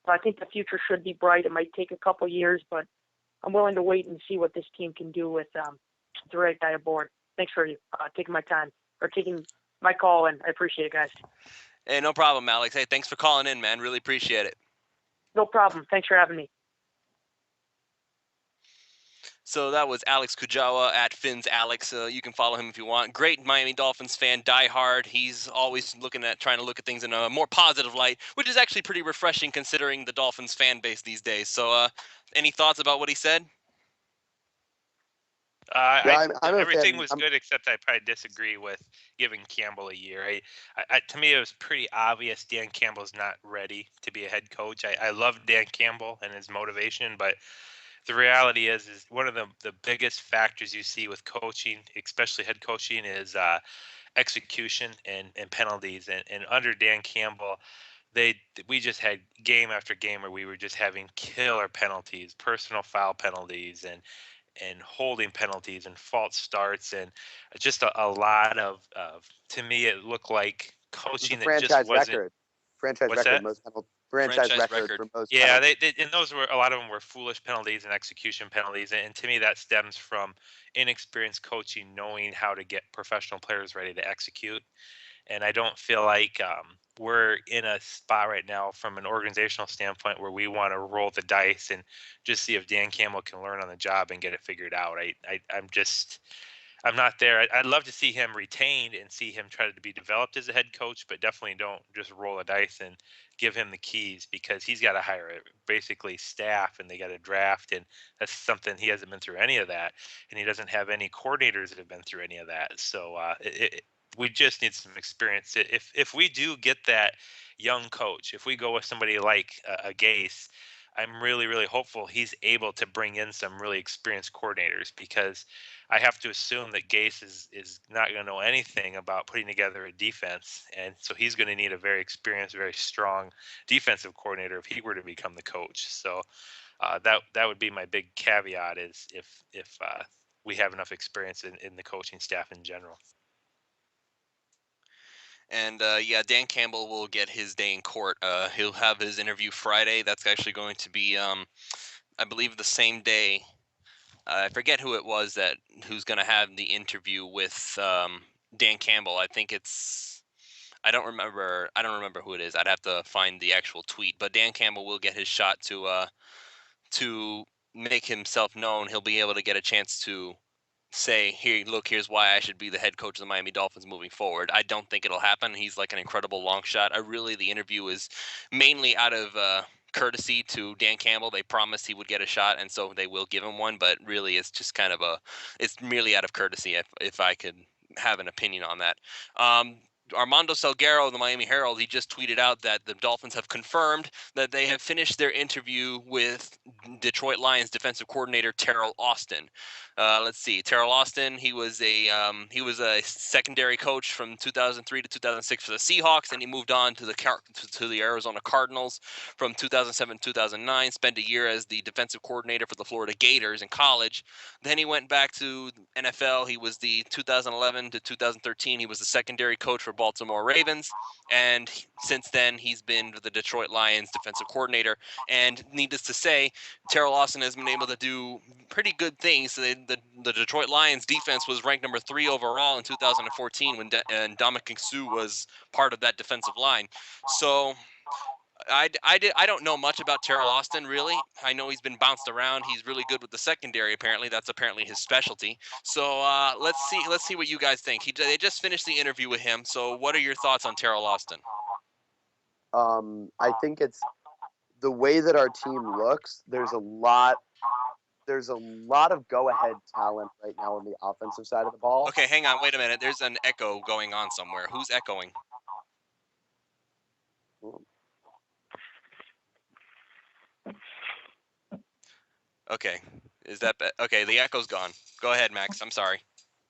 I think the future should be bright. It might take a couple years, but I'm willing to wait and see what this team can do with the right guy aboard. Thanks for taking my time or taking my call, and I appreciate it, guys. Hey, no problem, Alex. Hey, thanks for calling in, man. Really appreciate it. No problem. Thanks for having me. So that was Alex Kujawa at Finn's Alex. You can follow him if you want. Great Miami Dolphins fan, diehard. He's always trying to look at things in a more positive light, which is actually pretty refreshing considering the Dolphins fan base these days. So, any thoughts about what he said? I'm everything was good, except I probably disagree with giving Campbell a year. To me, it was pretty obvious Dan Campbell's not ready to be a head coach. I love Dan Campbell and his motivation, but the reality is one of the biggest factors you see with coaching, especially head coaching, is execution and penalties. And under Dan Campbell, we just had game after game where we were just having killer penalties, personal foul penalties, and holding penalties and false starts, and just a lot of to me it looked like coaching that just wasn't. Franchise What's record, that? most franchise record for most Yeah, penalties. and those were a lot of them were foolish penalties and execution penalties, and to me that stems from inexperienced coaching, knowing how to get professional players ready to execute. And I don't feel like we're in a spot right now from an organizational standpoint where we want to roll the dice and just see if Dan Campbell can learn on the job and get it figured out. I'm not there. I'd love to see him retained and see him try to be developed as a head coach, but definitely don't just roll the dice and give him the keys, because he's got to hire basically staff and they got to draft. And that's something he hasn't been through any of that. And he doesn't have any coordinators that have been through any of that. So we just need some experience. If we do get that young coach, if we go with somebody like a Gase, I'm really, really hopeful he's able to bring in some really experienced coordinators, because I have to assume that Gase is not going to know anything about putting together a defense, and so he's going to need a very experienced, very strong defensive coordinator if he were to become the coach. So that would be my big caveat, is if we have enough experience in the coaching staff in general. And yeah, Dan Campbell will get his day in court. He'll have his interview Friday. That's actually going to be, I believe, the same day. I forget who it was who's going to have the interview with Dan Campbell. I think it's. I don't remember who it is. I'd have to find the actual tweet. But Dan Campbell will get his shot to make himself known. He'll be able to get a chance to say, here's why I should be the head coach of the Miami Dolphins moving forward. I don't think it'll happen. He's like an incredible long shot. The interview is mainly out of courtesy to Dan Campbell. They promised he would get a shot, and so they will give him one, but really it's just it's merely out of courtesy, if I could have an opinion on that. Armando Salguero of the Miami Herald, he just tweeted out that the Dolphins have confirmed that they have finished their interview with Detroit Lions defensive coordinator Terrell Austin. Let's see, Terrell Austin, he was a secondary coach from 2003 to 2006 for the Seahawks, and he moved on to the Arizona Cardinals from 2007 to 2009. Spent a year as the defensive coordinator for the Florida Gators in college. Then he went back to NFL. He was the 2011 to 2013. He was the secondary coach for Baltimore Ravens, and since then he's been the Detroit Lions defensive coordinator. And needless to say, Terrell Austin has been able to do pretty good things. The Detroit Lions defense was ranked number 3 overall in 2014 when Ndamukong Suh was part of that defensive line. So I don't know much about Terrell Austin, really. I know he's been bounced around. He's really good with the secondary, apparently. That's apparently his specialty. So let's see what you guys think. They just finished the interview with him. So what are your thoughts on Terrell Austin? I think it's the way that our team looks. There's a lot of go-ahead talent right now on the offensive side of the ball. Okay, hang on. Wait a minute. There's an echo going on somewhere. Who's echoing? Okay. Is that okay? The echo's gone. Go ahead, Max. I'm sorry.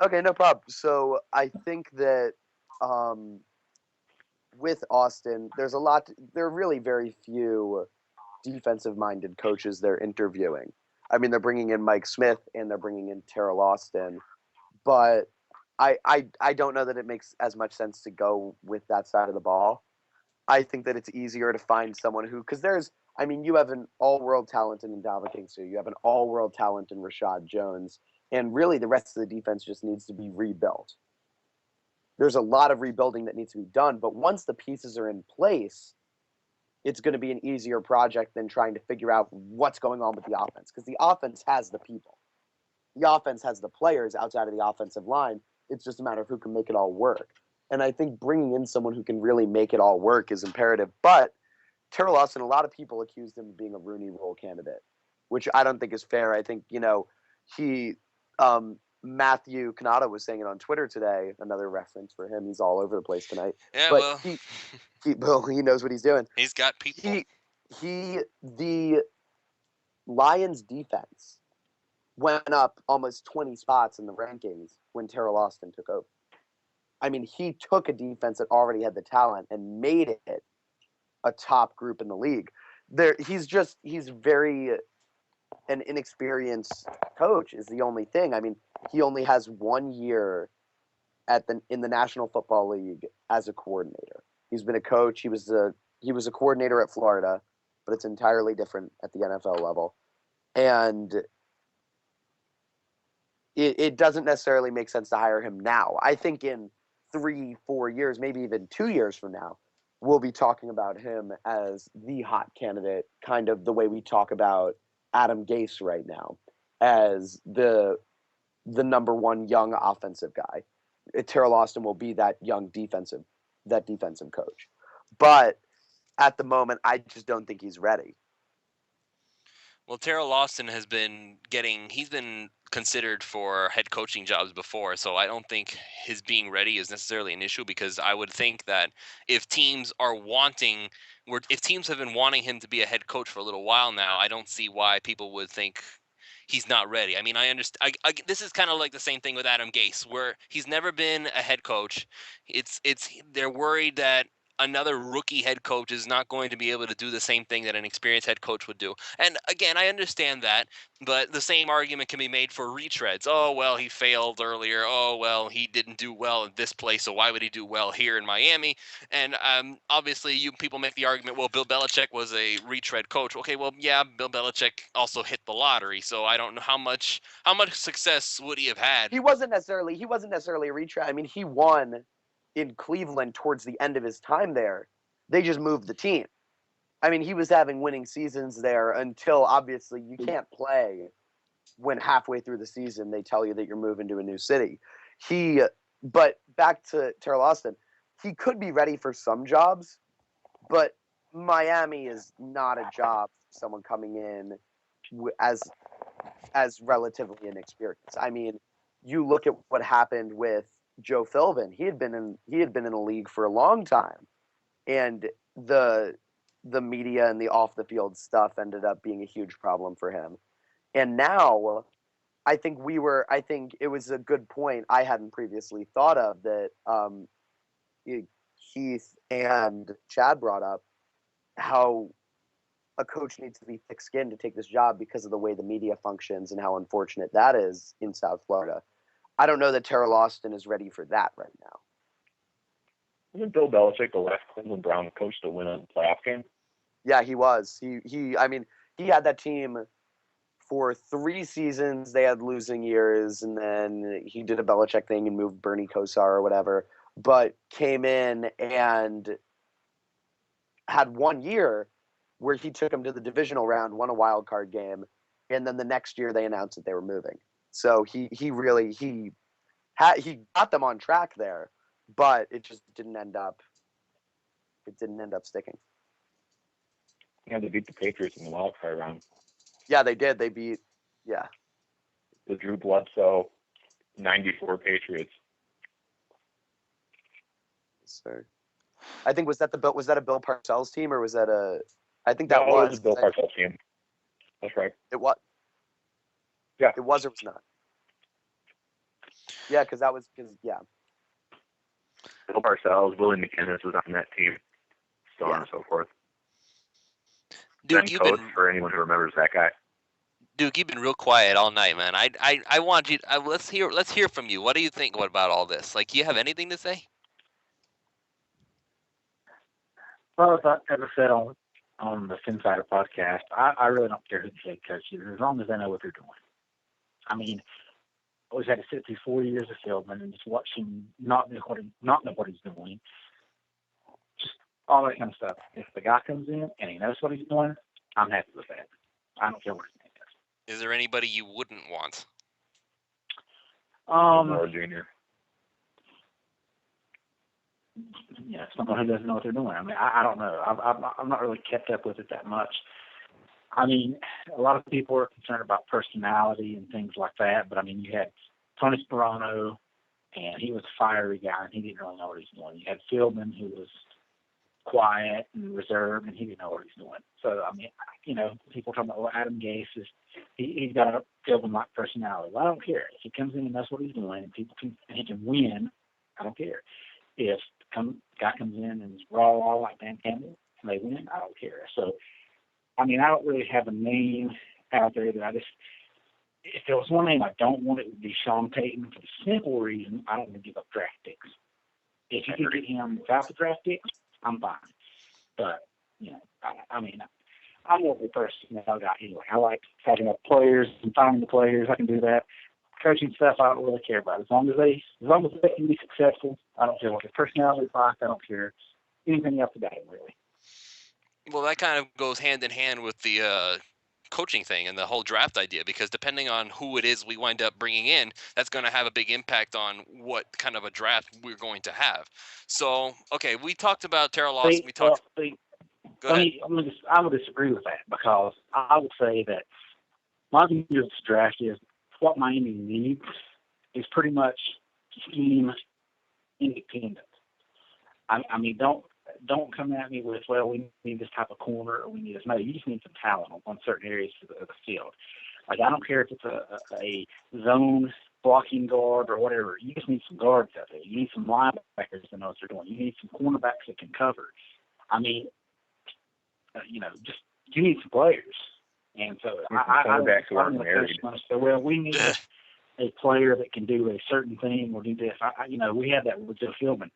Okay, no problem. So I think that with Austin, there are really very few defensive-minded coaches they're interviewing. I mean, they're bringing in Mike Smith and they're bringing in Terrell Austin, but I don't know that it makes as much sense to go with that side of the ball. I think that it's easier to find someone because you have an all-world talent in Ndamukong Suh, you have an all-world talent in Rashad Jones, and really the rest of the defense just needs to be rebuilt. There's a lot of rebuilding that needs to be done, but once the pieces are in place, it's going to be an easier project than trying to figure out what's going on with the offense, because the offense has the people. The offense has the players outside of the offensive line. It's just a matter of who can make it all work. And I think bringing in someone who can really make it all work is imperative. But Terrell Austin, a lot of people accused him of being a Rooney Rule candidate, which I don't think is fair. I think, he Matthew Canada was saying it on Twitter today. Another reference for him. He's all over the place tonight. Yeah, but well, he knows what he's doing. He's got people. The Lions defense went up almost 20 spots in the rankings when Terrell Austin took over. I mean, he took a defense that already had the talent and made it a top group in the league. He's very an inexperienced coach is the only thing. I mean, he only has 1 year in the National Football League as a coordinator. He's been a coach. He was a coordinator at Florida, but it's entirely different at the NFL level. And it doesn't necessarily make sense to hire him now. I think in 3-4 years, maybe even 2 years from now, we'll be talking about him as the hot candidate, kind of the way we talk about Adam Gase right now as the number one young offensive guy. Terrell Austin will be that young defensive coach. But at the moment, I just don't think he's ready. Well, Terrell Austin he's been considered for head coaching jobs before, so I don't think his being ready is necessarily an issue, because I would think that if teams have been wanting him to be a head coach for a little while now, I don't see why people would think he's not ready. I mean, I understand. This is kind of like the same thing with Adam Gase, where he's never been a head coach. They're worried that another rookie head coach is not going to be able to do the same thing that an experienced head coach would do. And again, I understand that, but the same argument can be made for retreads. Oh, well, he failed earlier. Oh, well, he didn't do well in this place, so why would he do well here in Miami? And obviously, people make the argument, well, Bill Belichick was a retread coach. Okay, well, yeah, Bill Belichick also hit the lottery, so I don't know how much success would he have had. He wasn't necessarily a retread. I mean, he won in Cleveland towards the end of his time there. They just moved the team. I mean, he was having winning seasons there until, obviously, you can't play when halfway through the season they tell you that you're moving to a new city. But back to Terrell Austin, he could be ready for some jobs, but Miami is not a job for someone coming in as relatively inexperienced. I mean, you look at what happened with Joe Philbin. He had been in a league for a long time, and the media and the off the field stuff ended up being a huge problem for him. And now, I think it was a good point I hadn't previously thought of that Keith and Chad brought up, how a coach needs to be thick-skinned to take this job because of the way the media functions and how unfortunate that is in South Florida. I don't know that Terrell Austin is ready for that right now. Wasn't Bill Belichick the last Cleveland Brown coach to win a playoff game? Yeah, he was. He had that team for 3 seasons. They had losing years, and then he did a Belichick thing and moved Bernie Kosar or whatever, but came in and had 1 year where he took them to the divisional round, won a wild card game, and then the next year they announced that they were moving. So he got them on track there, but it just didn't end up sticking. Yeah, they beat the Patriots in the wild card round. Yeah, they did. They beat the Drew Bledsoe 94 Patriots. Sir. I think was that a Bill Parcells team, or was that a? I think that was a Bill Parcells team. That's right. It was. Yeah. It was or was not. Yeah, because yeah. Bill Parcells, Willie McInnes was on that team, so on and so forth. Duke, for anyone who remembers that guy. Duke, you've been real quiet all night, man. I want you. Let's hear from you. What do you think about all this? Like, do you have anything to say? Well, as I said on the Finsider podcast, I really don't care who the head coach is, as long as they know what they're doing. I mean, I always had to sit through 4 years of Philbin and just watch him not know what he's doing. Just all that kind of stuff. If the guy comes in and he knows what he's doing, I'm happy with that. I don't care what his name is. Is there anybody you wouldn't want? Moore Jr. Yeah, someone who doesn't know what they're doing. I mean, I don't know. I've not really kept up with it that much. I mean, a lot of people are concerned about personality and things like that, but I mean, you had Tony Sperano, and he was a fiery guy, and he didn't really know what he was doing. You had Philbin, who was quiet and reserved, and he didn't know what he was doing. So, I mean, you know, people talking about, well, Adam Gase he's got a Philbin-like personality. Well, I don't care. If he comes in and knows what he's doing, and he can win, I don't care. If guy comes in and is raw like Dan Campbell and they win, I don't care. So, I mean, I don't really have a name out there that if there was one name I don't want, it would be Sean Payton for the simple reason I don't want to give up draft picks. If you can get him without the draft picks, I'm fine. But, you know, I mean, I'm more of a personnel guy anyway. I like setting up players and finding the players. I can do that. Coaching stuff, I don't really care about. As long as they can be successful, I don't care what their personality is like. I don't care anything else about it, really. Well, that kind of goes hand in hand with the coaching thing and the whole draft idea, because depending on who it is we wind up bringing in, that's going to have a big impact on what kind of a draft we're going to have. So, okay, we talked about Terrell Lawson. Go ahead. I would disagree with that, because I would say that my view of this draft is what Miami needs is pretty much scheme independent. I mean, don't come at me with, well, we need this type of corner or we need this. No, you just need some talent on certain areas of the field. Like, I don't care if it's a zone blocking guard or whatever. You just need some guards out there. You need some linebackers that know what they're doing. You need some cornerbacks that can cover. I mean, you know, just you need some players. And so cornerbacks who aren't married. So, well, we need a player that can do a certain thing or do this. You know, we had that with Joe Philbin.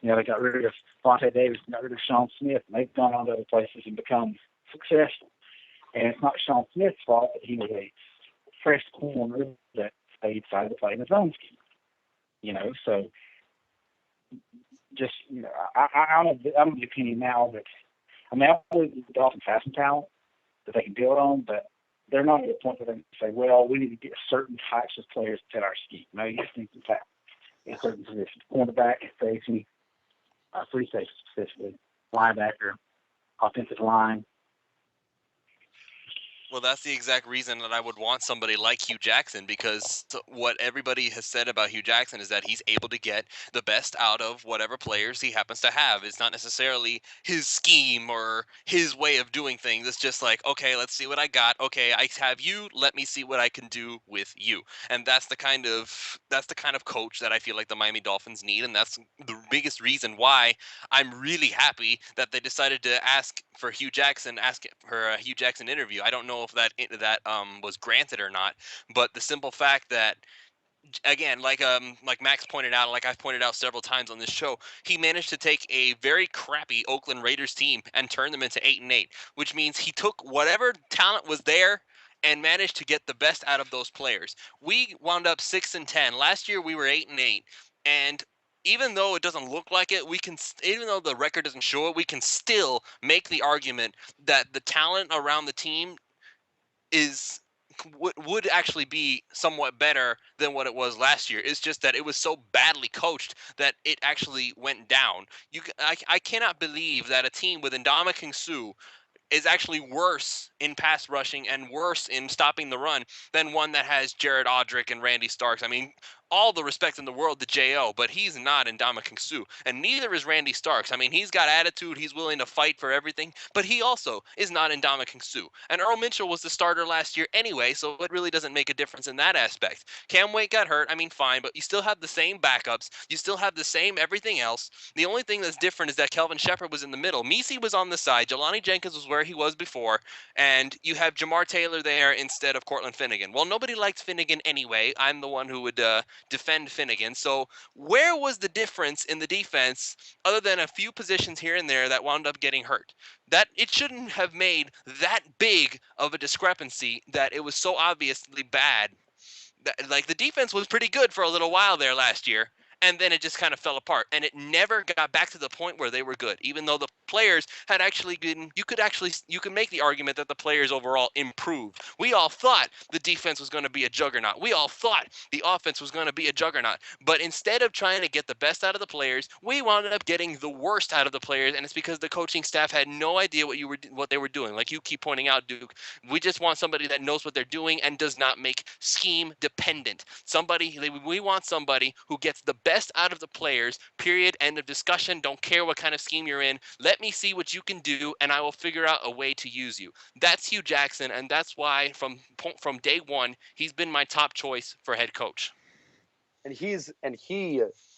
You know, they got rid of Vontae Davis, got rid of Sean Smith, and they've gone on to other places and become successful. And it's not Sean Smith's fault that he was a fresh corner that they decided to play in his own scheme. You know, so just, you know, I'm of the opinion now that, I mean, I believe the Dolphins have some talent that they can build on, but they're not at the point where they can say, well, we need to get certain types of players to fit our scheme. No, you just need some talent in certain positions. Cornerback, safety, free safety specifically, linebacker, offensive line. Well, that's the exact reason that I would want somebody like Hugh Jackson, because what everybody has said about Hugh Jackson is that he's able to get the best out of whatever players he happens to have. It's not necessarily his scheme or his way of doing things. It's just like, okay, let's see what I got. Okay, I have you. Let me see what I can do with you. And that's the kind of coach that I feel like the Miami Dolphins need, and that's the biggest reason why I'm really happy that they decided to ask for a Hugh Jackson interview. I don't know if that was granted or not, but the simple fact that, again, like Max pointed out, like I've pointed out several times on this show, he managed to take a very crappy Oakland Raiders team and turn them into 8-8, which means he took whatever talent was there and managed to get the best out of those players. We wound up 6-10. Last year we were 8-8, and even though it doesn't look like it, even though the record doesn't show it, we can still make the argument that the talent around the team would actually be somewhat better than what it was last year. It's just that it was so badly coached that it actually went down. I cannot believe that a team with Ndamukong Suh is actually worse in pass rushing and worse in stopping the run than one that has Jared Odrick and Randy Starks. I mean, all the respect in the world to J.O., but he's not Ndamukong Suh, and neither is Randy Starks. I mean, he's got attitude, he's willing to fight for everything, but he also is not Ndamukong Suh. And Earl Mitchell was the starter last year anyway, so it really doesn't make a difference in that aspect. Cam Wake got hurt, I mean, fine, but you still have the same backups, you still have the same everything else. The only thing that's different is that Kelvin Shepherd was in the middle. Messi was on the side, Jelani Jenkins was where he was before, and you have Jamar Taylor there instead of Cortland Finnegan. Well, nobody liked Finnegan anyway. I'm the one who would defend Finnegan. So where was the difference in the defense other than a few positions here and there that wound up getting hurt? That it shouldn't have made that big of a discrepancy that it was so obviously bad. Like, the defense was pretty good for a little while there last year, and then it just kind of fell apart, and it never got back to the point where they were good, even though the players had actually been, you could make the argument that the players overall improved. We all thought the defense was going to be a juggernaut. We all thought the offense was going to be a juggernaut. But instead of trying to get the best out of the players, we wound up getting the worst out of the players, and it's because the coaching staff had no idea what they were doing. Like you keep pointing out, Duke, we just want somebody that knows what they're doing and does not make scheme dependent. We want somebody who gets the best out of the players, period, end of discussion. Don't care what kind of scheme you're in. Let me see what you can do, and I will figure out a way to use you. That's Hugh Jackson, and that's why from day one, he's been my top choice for head coach. And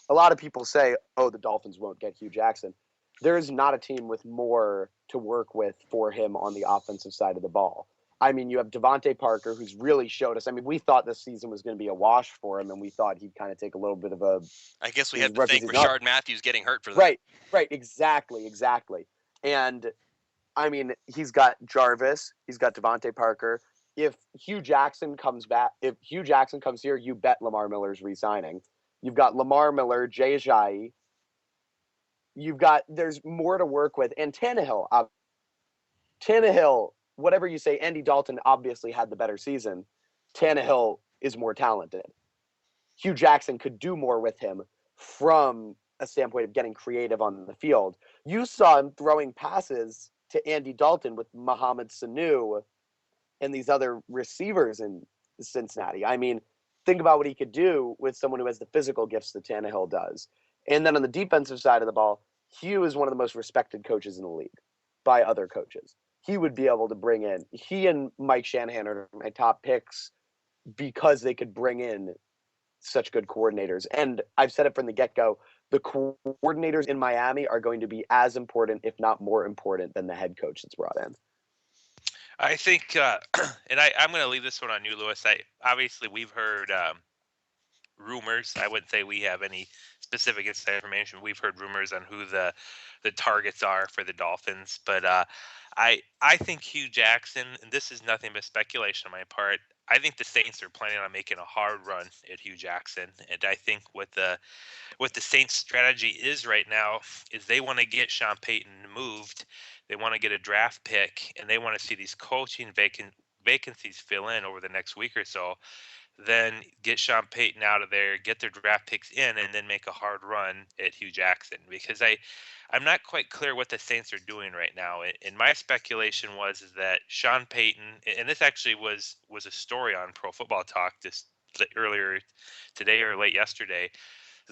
a lot of people say, oh, the Dolphins won't get Hugh Jackson. There is not a team with more to work with for him on the offensive side of the ball. I mean, you have Devontae Parker, who's really showed us. I mean, we thought this season was going to be a wash for him, and we thought he'd kind of take a little bit of a. I guess we had to thank Rashard Matthews getting hurt for that. Right, exactly. And I mean, he's got Jarvis, he's got Devontae Parker. If Hugh Jackson comes here, you bet Lamar Miller's re-signing. You've got Lamar Miller, Jay Ajayi. There's more to work with. And Tannehill, whatever you say, Andy Dalton obviously had the better season. Tannehill is more talented. Hugh Jackson could do more with him from a standpoint of getting creative on the field. You saw him throwing passes to Andy Dalton with Mohamed Sanu and these other receivers in Cincinnati. I mean, think about what he could do with someone who has the physical gifts that Tannehill does. And then on the defensive side of the ball, Hugh is one of the most respected coaches in the league by other coaches. He would be able to bring in, he and Mike Shanahan are my top picks because they could bring in such good coordinators. And I've said it from the get-go, the coordinators in Miami are going to be as important, if not more important, than the head coach that's brought in. I think, and I'm going to leave this one on you, Lewis. Obviously we've heard rumors. I wouldn't say we have any specific inside information. We've heard rumors on who the targets are for the Dolphins, but I think Hugh Jackson, and this is nothing but speculation on my part, I think the Saints are planning on making a hard run at Hugh Jackson, and I think what the Saints' strategy is right now is they want to get Sean Payton moved, they want to get a draft pick, and they want to see these coaching vacancies fill in over the next week or so. Then get Sean Payton out of there, get their draft picks in, and then make a hard run at Hugh Jackson. Because I'm not quite clear what the Saints are doing right now. And my speculation is that Sean Payton, and this actually was a story on Pro Football Talk this earlier today or late yesterday,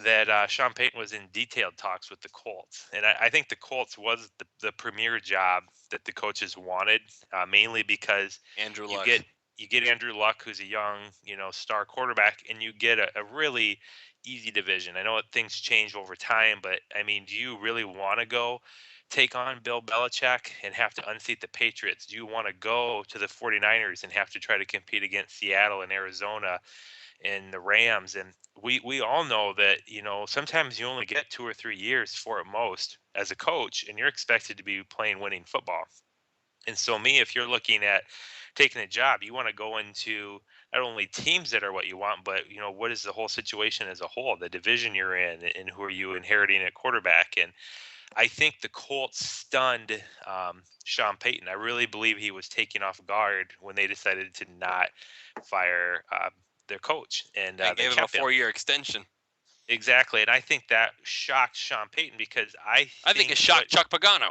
that Sean Payton was in detailed talks with the Colts. And I think the Colts was the premier job that the coaches wanted, mainly because Andrew Luck. You get Andrew Luck, who's a young, star quarterback, and you get a really easy division. I know things change over time, but I mean, do you really want to go take on Bill Belichick and have to unseat the Patriots? Do you want to go to the 49ers and have to try to compete against Seattle and Arizona and the Rams? And we all know that, sometimes you only get 2 or 3 years for at most as a coach, and you're expected to be playing winning football. And so if you're looking at taking a job, you want to go into not only teams that are what you want, but what is the whole situation as a whole, the division you're in, and who are you inheriting at quarterback. And I think the Colts stunned Sean Payton. I really believe he was taken off guard when they decided to not fire their coach, and they gave him a 4-year extension. Exactly, and I think that shocked Sean Payton because I think it shocked Chuck Pagano.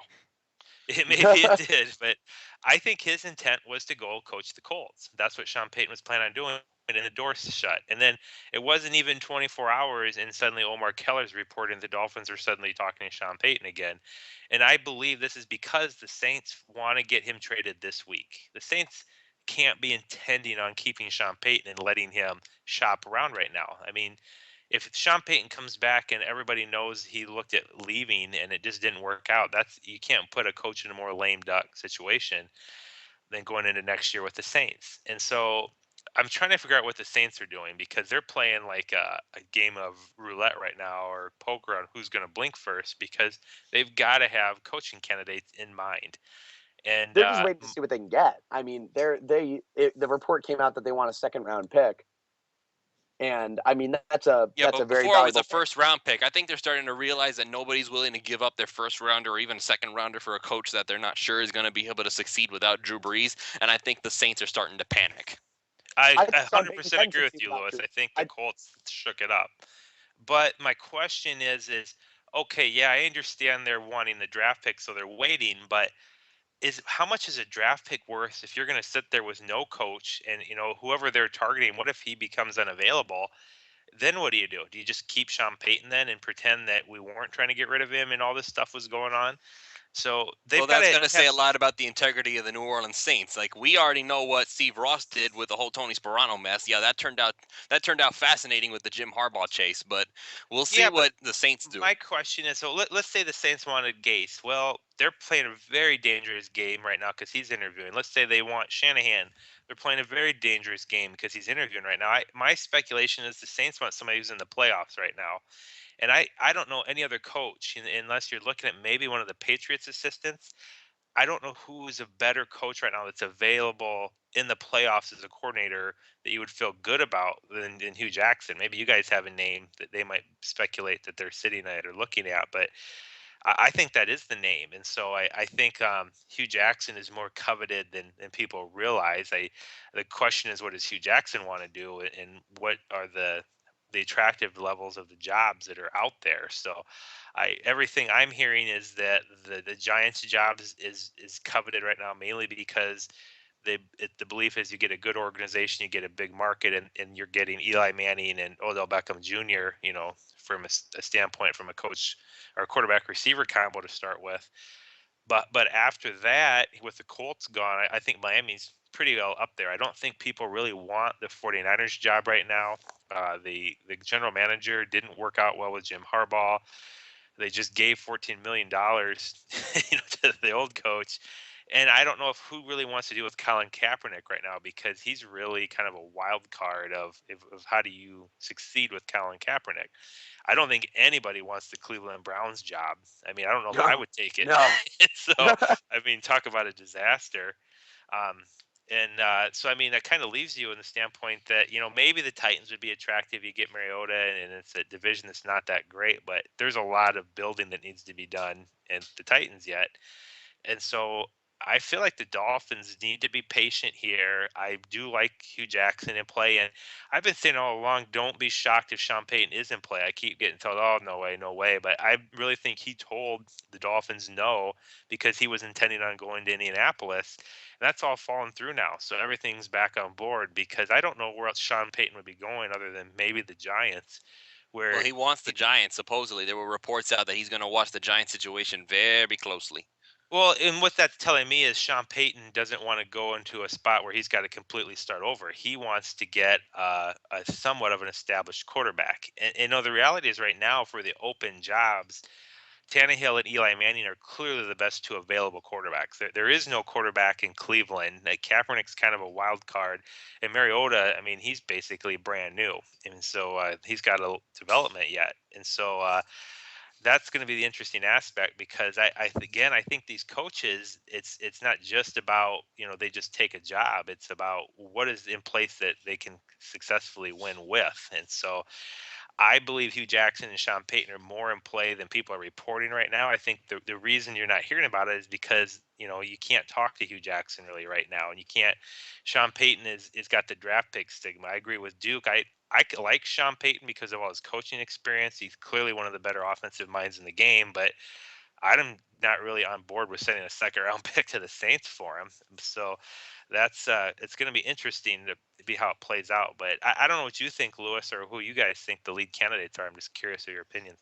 Maybe it did, but I think his intent was to go coach the Colts. That's what Sean Payton was planning on doing, and the door's shut. And then it wasn't even 24 hours, and suddenly Omar Keller's reporting the Dolphins are suddenly talking to Sean Payton again. And I believe this is because the Saints want to get him traded this week. The Saints can't be intending on keeping Sean Payton and letting him shop around right now. I mean, if Sean Payton comes back and everybody knows he looked at leaving and it just didn't work out, you can't put a coach in a more lame duck situation than going into next year with the Saints. And so I'm trying to figure out what the Saints are doing, because they're playing like a game of roulette right now, or poker on who's going to blink first, because they've got to have coaching candidates in mind. And they're just waiting to see what they can get. I mean, the report came out that they want a second round pick. And I mean, that's a very before it was a valuable first round pick. I think they're starting to realize that nobody's willing to give up their first rounder or even a second rounder for a coach that they're not sure is going to be able to succeed without Drew Brees. And I think the Saints are starting to panic. I Sean 100% Payton can agree with succeed you, without Lewis. Drew. I think the Colts shook it up. But my question is okay, yeah, I understand they're wanting the draft pick, so they're waiting, but how much is a draft pick worth if you're going to sit there with no coach and whoever they're targeting, what if he becomes unavailable? Then what do? Do you just keep Sean Payton then and pretend that we weren't trying to get rid of him and all this stuff was going on? So they've got that's to going to say a lot about the integrity of the New Orleans Saints. Like, we already know what Steve Ross did with the whole Tony Sparano mess. Yeah, that turned out fascinating with the Jim Harbaugh chase, but we'll see what the Saints do. My question is, so let's say the Saints wanted Gase. Well, they're playing a very dangerous game right now because he's interviewing. Let's say they want Shanahan. They're playing a very dangerous game because he's interviewing right now. My speculation is the Saints want somebody who's in the playoffs right now. And I don't know any other coach, unless you're looking at maybe one of the Patriots assistants. I don't know who is a better coach right now that's available in the playoffs as a coordinator that you would feel good about than Hugh Jackson. Maybe you guys have a name that they might speculate that they're sitting at or looking at, but I think that is the name. And so I think Hugh Jackson is more coveted than people realize. The question is, what does Hugh Jackson want to do, and what are the attractive levels of the jobs that are out there? So everything I'm hearing is that the Giants job is coveted right now, mainly because the belief is you get a good organization, you get a big market, and you're getting Eli Manning and Odell Beckham Jr., from a standpoint from a coach or a quarterback receiver combo to start with. But after that, with the Colts gone, I think Miami's pretty well up there. I don't think people really want the 49ers job right now. The general manager didn't work out well with Jim Harbaugh. They just gave $14 million to the old coach. And I don't know who really wants to deal with Colin Kaepernick right now, because he's really kind of a wild card of how do you succeed with Colin Kaepernick. I don't think anybody wants the Cleveland Browns job. I mean, I don't know if I would take it. No. So, I mean, talk about a disaster. So, I mean, that kind of leaves you in the standpoint that, maybe the Titans would be attractive. You get Mariota, and it's a division that's not that great, but there's a lot of building that needs to be done in the Titans yet. And so I feel like the Dolphins need to be patient here. I do like Hugh Jackson in play, and I've been saying all along, don't be shocked if Sean Payton is in play. I keep getting told, oh, no way, no way. But I really think he told the Dolphins no because he was intending on going to Indianapolis. And that's all fallen through now. So everything's back on board, because I don't know where else Sean Payton would be going other than maybe the Giants. Well, he wants the Giants, supposedly. There were reports out that he's going to watch the Giants situation very closely. Well, and what that's telling me is Sean Payton doesn't want to go into a spot where he's got to completely start over. He wants to get a somewhat of an established quarterback. And the reality is right now for the open jobs, Tannehill and Eli Manning are clearly the best two available quarterbacks. There is no quarterback in Cleveland. Kaepernick's kind of a wild card. And Mariota, I mean, he's basically brand new. And so he's got a development yet. And so that's going to be the interesting aspect, because I think these coaches, it's not just about, they just take a job. It's about what is in place that they can successfully win with. And so I believe Hugh Jackson and Sean Payton are more in play than people are reporting right now. I think the reason you're not hearing about it is because, you can't talk to Hugh Jackson really right now. And you can't, Sean Payton is got the draft pick stigma. I agree with Duke. I like Sean Payton because of all his coaching experience. He's clearly one of the better offensive minds in the game, but I'm not really on board with sending a second round pick to the Saints for him. So that's it's going to be interesting to be how it plays out. But I don't know what you think, Lewis, or who you guys think the lead candidates are. I'm just curious of your opinions.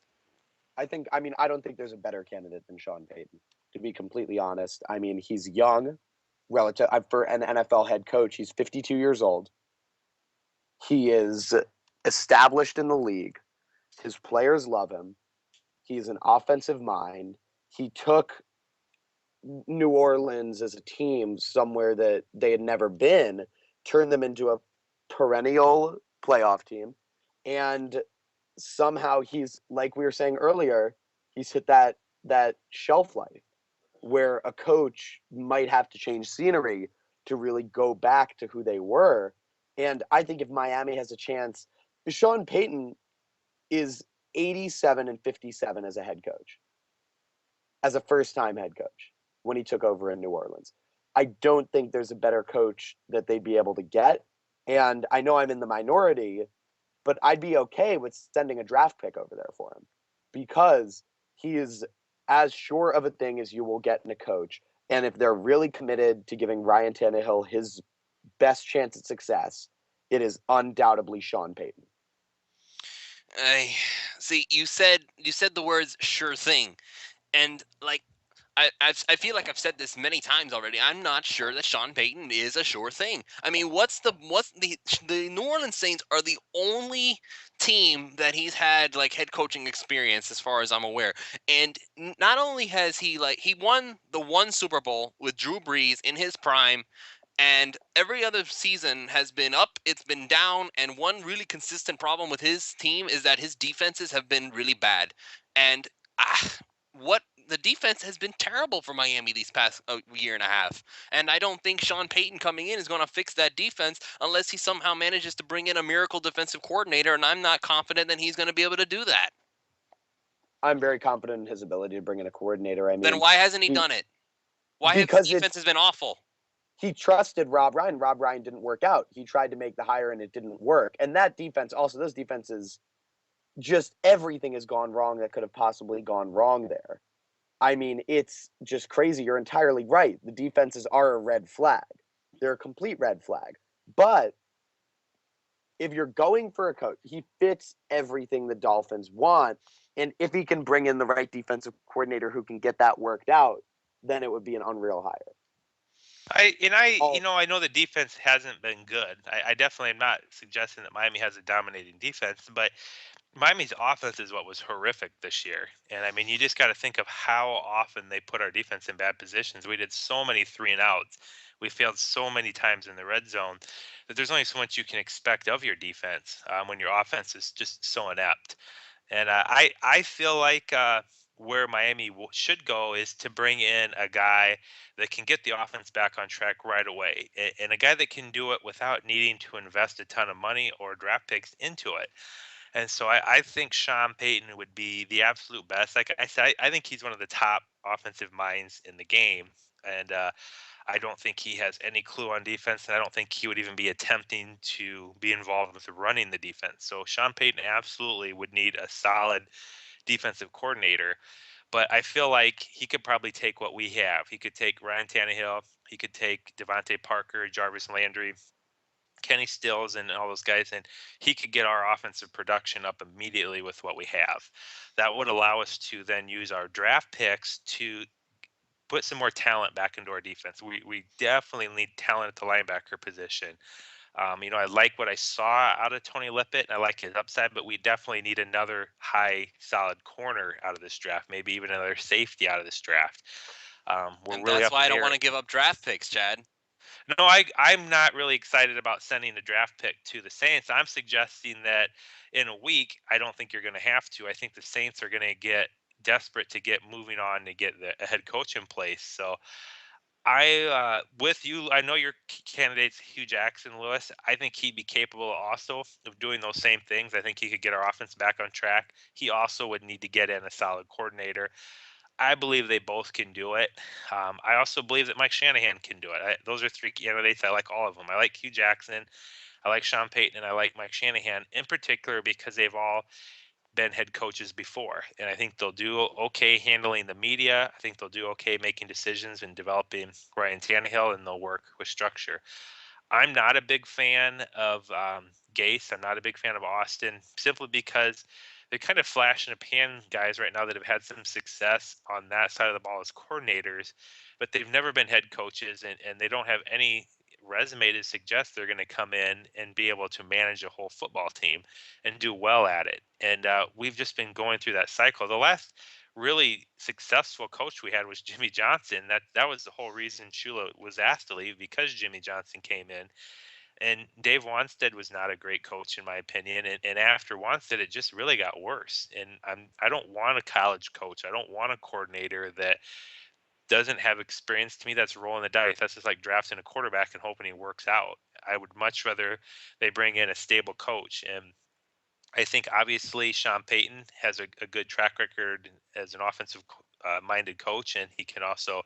I don't think there's a better candidate than Sean Payton, to be completely honest. I mean, he's young, relative for an NFL head coach. He's 52 years old. He is established in the league. His players love him. He's an offensive mind. He took New Orleans as a team somewhere that they had never been, turned them into a perennial playoff team, and somehow he's, like we were saying earlier, he's hit that shelf life where a coach might have to change scenery to really go back to who they were. And I think if Miami has a chance, Sean Payton is 87 and 57 as a head coach, as a first-time head coach when he took over in New Orleans. I don't think there's a better coach that they'd be able to get. And I know I'm in the minority, but I'd be okay with sending a draft pick over there for him because he is as sure of a thing as you will get in a coach. And if they're really committed to giving Ryan Tannehill his best chance at success, it is undoubtedly Sean Payton. I see. You said the words "sure thing," and like I feel like I've said this many times already. I'm not sure that Sean Payton is a sure thing. I mean, the New Orleans Saints are the only team that he's had like head coaching experience as far as I'm aware. And not only has he won the one Super Bowl with Drew Brees in his prime, and every other season has been up, it's been down, and one really consistent problem with his team is that his defenses have been really bad. And what the defense has been terrible for Miami these past year and a half. And I don't think Sean Payton coming in is going to fix that defense unless he somehow manages to bring in a miracle defensive coordinator, and I'm not confident that he's going to be able to do that. I'm very confident in his ability to bring in a coordinator. I mean, then why hasn't he done it? Why have his defenses been awful? He trusted Rob Ryan. Rob Ryan didn't work out. He tried to make the hire and it didn't work. And that defense, also, those defenses, just everything has gone wrong that could have possibly gone wrong there. I mean, it's just crazy. You're entirely right. The defenses are a red flag. They're a complete red flag. But if you're going for a coach, he fits everything the Dolphins want. And if he can bring in the right defensive coordinator who can get that worked out, then it would be an unreal hire. I know the defense hasn't been good. I definitely am not suggesting that Miami has a dominating defense, but Miami's offense is what was horrific this year. And I mean, you just got to think of how often they put our defense in bad positions. We did so many 3-and-outs. We failed so many times in the red zone that there's only so much you can expect of your defense when your offense is just so inept. And I feel like where Miami should go is to bring in a guy that can get the offense back on track right away, and a guy that can do it without needing to invest a ton of money or draft picks into it. And so I think Sean Payton would be the absolute best. Like I said, I think he's one of the top offensive minds in the game. And I don't think he has any clue on defense. And I don't think he would even be attempting to be involved with running the defense. So Sean Payton absolutely would need a solid defensive coordinator. But I feel like he could probably take what we have. He could take Ryan Tannehill. He could take Devontae Parker, Jarvis Landry, Kenny Stills, and all those guys, and he could get our offensive production up immediately with what we have. That would allow us to then use our draft picks to put some more talent back into our defense. We definitely need talent at the linebacker position. I like what I saw out of Tony Lippett. I like his upside, but we definitely need another high, solid corner out of this draft. Maybe even another safety out of this draft. And that's why I don't want to give up draft picks, Chad. No, I'm not really excited about sending a draft pick to the Saints. I'm suggesting that in a week, I don't think you're going to have to. I think the Saints are going to get desperate to get moving on to get a head coach in place. So with you, I know your candidate's Hugh Jackson, Lewis. I think he'd be capable also of doing those same things. I think he could get our offense back on track. He also would need to get in a solid coordinator. I believe they both can do it. I also believe that Mike Shanahan can do it. Those are three candidates. I like all of them. I like Hugh Jackson, I like Sean Payton, and I like Mike Shanahan in particular because they've all been head coaches before. And I think they'll do okay handling the media. I think they'll do okay making decisions and developing Ryan Tannehill, and they'll work with structure. I'm not a big fan of Gase. I'm not a big fan of Austin simply because they're kind of flash in the pan guys right now that have had some success on that side of the ball as coordinators, but they've never been head coaches, and they don't have any resume to suggest they're going to come in and be able to manage a whole football team and do well at it. And we've just been going through that cycle. The last really successful coach we had was Jimmy Johnson. That was the whole reason Shula was asked to leave, because Jimmy Johnson came in. And Dave Wanstead was not a great coach, in my opinion. And after Wanstead, it just really got worse. And I don't want a college coach. I don't want a coordinator that doesn't have experience. To me, that's rolling the dice. That's just like drafting a quarterback and hoping he works out. I would much rather they bring in a stable coach. And I think obviously Sean Payton has a good track record as an offensive minded coach, and he can also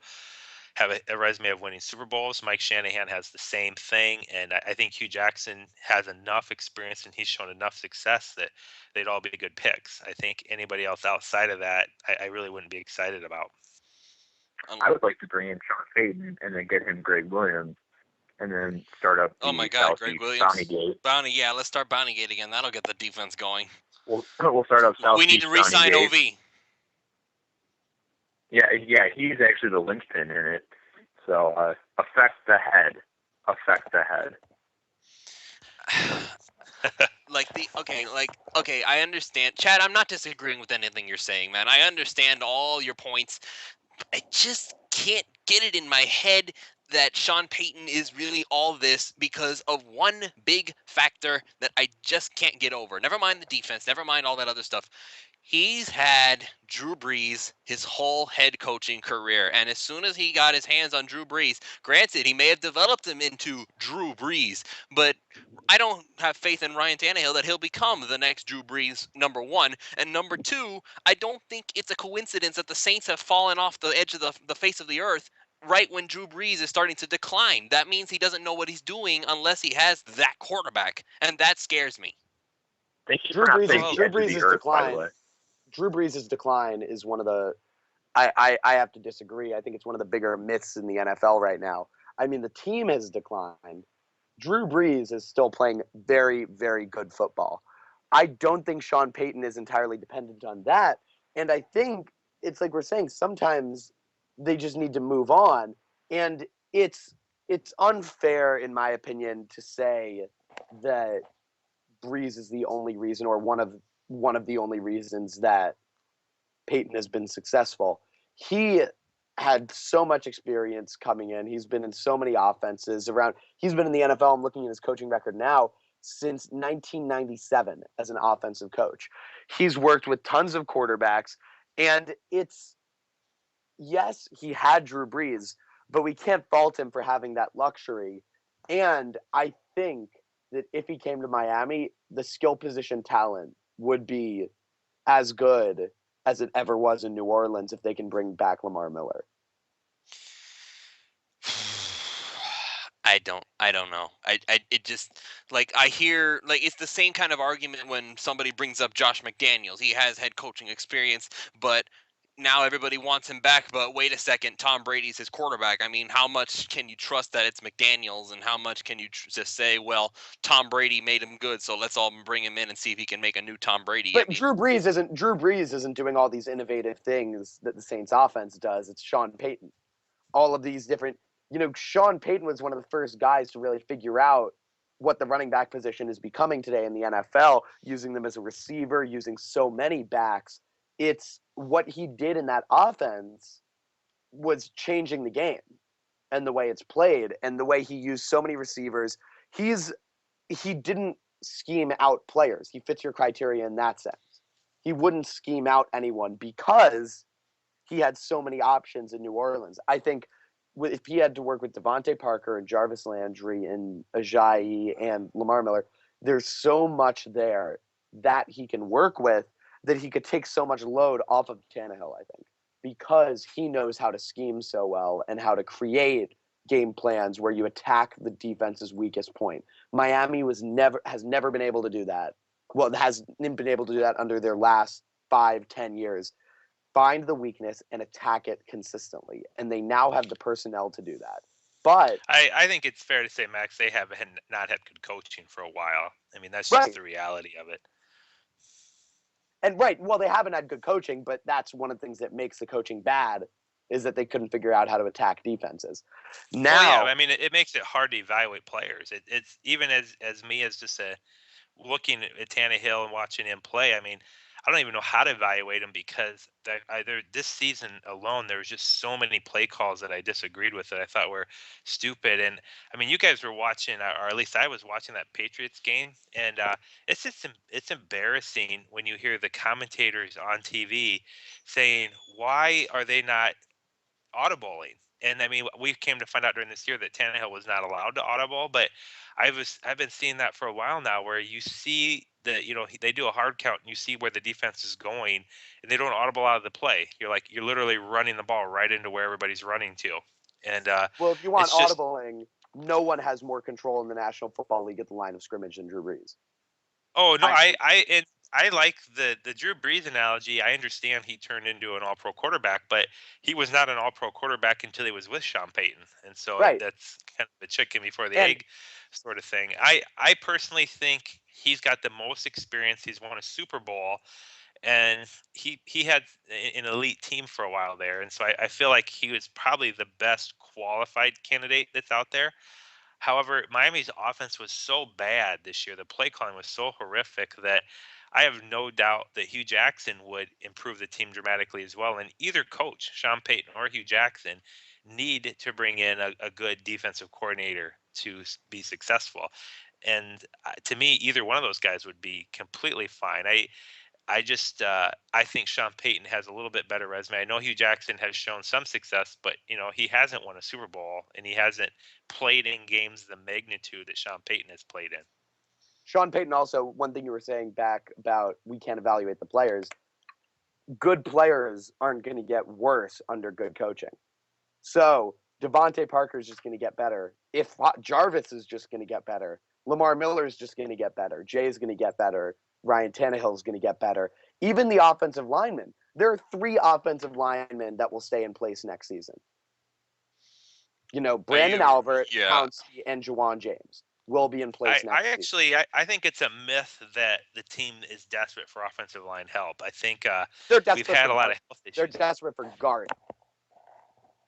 have a resume of winning Super Bowls. Mike Shanahan has the same thing, and I think Hugh Jackson has enough experience and he's shown enough success that they'd all be good picks. I think anybody else outside of that, I really wouldn't be excited about. I would like to bring in Sean Payton and then get him Greg Williams and then start up the Greg Southeast Williams. Bounty Gate. Yeah, let's start Bounty Gate again. That'll get the defense going. We'll start up Southeast. We need to re-sign OV. Yeah, he's actually the linchpin in it. So affect the head. I understand, Chad. I'm not disagreeing with anything you're saying, man. I understand all your points. I just can't get it in my head that Sean Payton is really all this because of one big factor that I just can't get over. Never mind the defense, never mind all that other stuff. He's had Drew Brees his whole head coaching career, and as soon as he got his hands on Drew Brees, granted, he may have developed him into Drew Brees, but I don't have faith in Ryan Tannehill that he'll become the next Drew Brees, number one. And number two, I don't think it's a coincidence that the Saints have fallen off the edge of the face of the earth right when Drew Brees is starting to decline. That means he doesn't know what he's doing unless he has that quarterback, and that scares me. Drew Brees' decline. Drew Brees' decline is one of the. I have to disagree. I think it's one of the bigger myths in the NFL right now. I mean, the team has declined. Drew Brees is still playing very, very good football. I don't think Sean Payton is entirely dependent on that. And I think it's like we're saying, sometimes they just need to move on. And it's unfair, in my opinion, to say that Brees is the only reason or one of the only reasons that Peyton has been successful. He had so much experience coming in. He's been in so many offenses around. He's been in the NFL. I'm looking at his coaching record now since 1997 as an offensive coach. He's worked with tons of quarterbacks, and yes, he had Drew Brees, but we can't fault him for having that luxury. And I think that if he came to Miami, the skill position talent would be as good as it ever was in New Orleans if they can bring back Lamar Miller. I don't know. It just, like, I hear, like, it's the same kind of argument when somebody brings up Josh McDaniels. He has head coaching experience, but now everybody wants him back. But wait a second, Tom Brady's his quarterback. I mean, how much can you trust that it's McDaniels, and how much can you just say, well, Tom Brady made him good, so let's all bring him in and see if he can make a new Tom Brady. But Drew Brees isn't doing all these innovative things that the Saints offense does. It's Sean Payton. All of these different, Sean Payton was one of the first guys to really figure out what the running back position is becoming today in the NFL, using them as a receiver, using so many backs. It's what he did in that offense was changing the game and the way it's played and the way he used so many receivers. He didn't scheme out players. He fits your criteria in that sense. He wouldn't scheme out anyone because he had so many options in New Orleans. I think if he had to work with Devontae Parker and Jarvis Landry and Ajayi and Lamar Miller, there's so much there that he can work with that he could take so much load off of Tannehill, I think, because he knows how to scheme so well and how to create game plans where you attack the defense's weakest point. Miami has never been able to do that. Well, hasn't been able to do that under their last 5-10 years. Find the weakness and attack it consistently. And they now have the personnel to do that. But I think it's fair to say, Max, they have not had good coaching for a while. I mean, that's just the reality of it. And well, they haven't had good coaching, but that's one of the things that makes the coaching bad is that they couldn't figure out how to attack defenses. Now, I mean, it makes it hard to evaluate players. It's even as me as just looking at Tannehill and watching him play. I mean, I don't even know how to evaluate him because either this season alone, there was just so many play calls that I disagreed with that I thought were stupid. And I mean, you guys were watching, or at least I was watching that Patriots game, and it's embarrassing when you hear the commentators on TV saying, "Why are they not audibling?" And I mean, we came to find out during this year that Tannehill was not allowed to audible, but I've been seeing that for a while now, where you see they do a hard count and you see where the defense is going, and they don't audible out of the play. You're literally running the ball right into where everybody's running to. And well, if you want it's just audibling, no one has more control in the National Football League at the line of scrimmage than Drew Brees. Oh no, I like the Drew Brees analogy. I understand he turned into an All-Pro quarterback, but he was not an All-Pro quarterback until he was with Sean Payton, and so Right. that's kind of the chicken before the egg sort of thing. I personally think he's got the most experience. He's won a Super Bowl, and he had an elite team for a while there, and so I feel like he was probably the best qualified candidate that's out there. However, Miami's offense was so bad this year. The play calling was so horrific that I have no doubt that Hugh Jackson would improve the team dramatically as well. And either coach, Sean Payton or Hugh Jackson, need to bring in a good defensive coordinator to be successful. And to me, either one of those guys would be completely fine. I think Sean Payton has a little bit better resume. I know Hugh Jackson has shown some success, but he hasn't won a Super Bowl and he hasn't played in games the magnitude that Sean Payton has played in. Sean Payton also, one thing you were saying back about we can't evaluate the players. Good players aren't going to get worse under good coaching. So Devontae Parker is just going to get better. If Jarvis is just going to get better, Lamar Miller is just going to get better. Jay is going to get better. Ryan Tannehill is going to get better. Even the offensive linemen. There are 3 offensive linemen that will stay in place next season. Brandon Albert, Pouncey, and Juwan James will be in place next season. I think it's a myth that the team is desperate for offensive line help. I think we've had a lot of health issues. They're desperate for guard.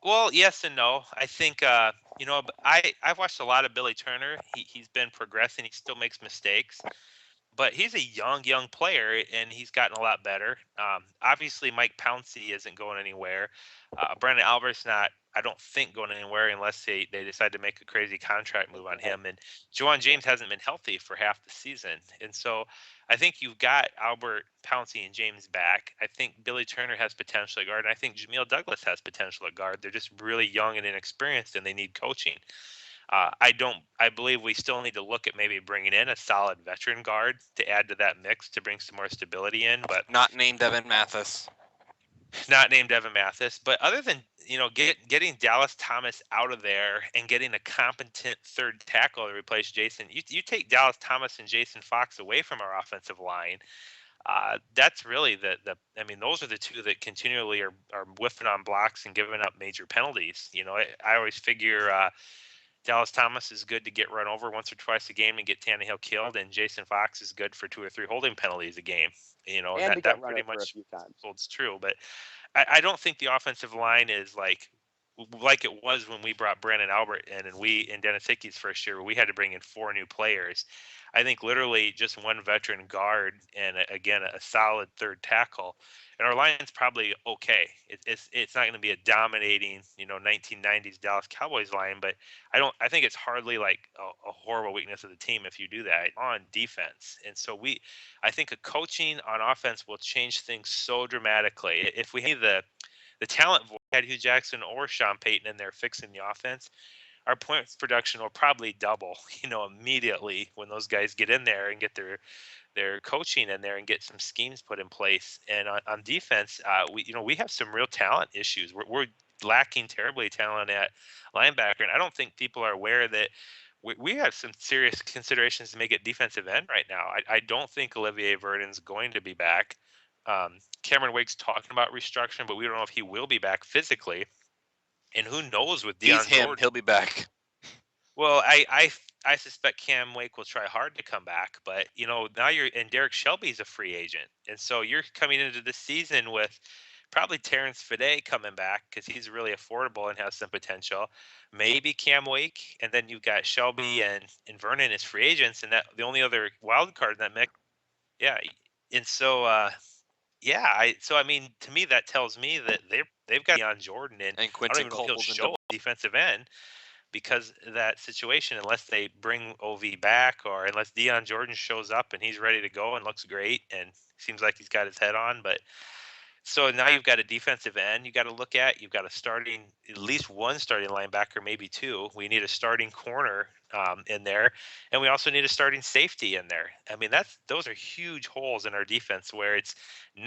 Well, yes and no. I think I've watched a lot of Billy Turner. He's been progressing. He still makes mistakes, but he's a young player, and he's gotten a lot better. Obviously, Mike Pouncey isn't going anywhere. Brandon Albert's not, I don't think, going anywhere unless they decide to make a crazy contract move on him. And Juwan James hasn't been healthy for half the season. And so I think you've got Albert, Pouncey, and James back. I think Billy Turner has potential at guard, and I think Jameel Douglas has potential at guard. They're just really young and inexperienced, and they need coaching. I believe we still need to look at maybe bringing in a solid veteran guard to add to that mix to bring some more stability in, but not named Evan Mathis. Not named Evan Mathis, but other than getting Dallas Thomas out of there and getting a competent third tackle to replace Jason, you take Dallas Thomas and Jason Fox away from our offensive line. That's really those are the 2 that continually are whiffing on blocks and giving up major penalties. I always figure Dallas Thomas is good to get run over once or twice a game and get Tannehill killed, and Jason Fox is good for 2 or 3 holding penalties a game. And that pretty much holds true. But I don't think the offensive line is like it was when we brought Brandon Albert in, and we in Dennis Hickey's first year, we had to bring in 4 new players. I think literally just one veteran guard and again a solid third tackle, and our line's probably okay. It's not going to be a dominating 1990s Dallas Cowboys line, but I think it's hardly like a horrible weakness of the team if you do that on defense. And so I think a coaching on offense will change things so dramatically. If we have the talent void, had Hugh Jackson or Sean Payton in there fixing the offense, our points production will probably double, immediately when those guys get in there and get their coaching in there and get some schemes put in place. And on defense, we have some real talent issues. We're lacking terribly talent at linebacker, and I don't think people are aware that we have some serious considerations to make it defensive end right now. I don't think Olivier Verdon's going to be back. Cameron Wake's talking about restructuring, but we don't know if he will be back physically. And who knows with Deion Jordan? He'll be back. Well, I suspect Cam Wake will try hard to come back, but now Derek Shelby's a free agent, and so you're coming into the season with probably Terrence Fede coming back because he's really affordable and has some potential. Maybe Cam Wake, and then you've got Shelby and Vernon as free agents, and that the only other wild card in that mix. Yeah, and so to me that tells me that they've got Deion Jordan and I don't even know if he'll show defensive end because of that situation, unless they bring OV back or unless Deion Jordan shows up and he's ready to go and looks great and seems like he's got his head on. But so now you've got a defensive end you got to look at. You've got at least one starting linebacker, maybe 2. We need a starting corner in there, and we also need a starting safety in there. I mean, those are huge holes in our defense where it's,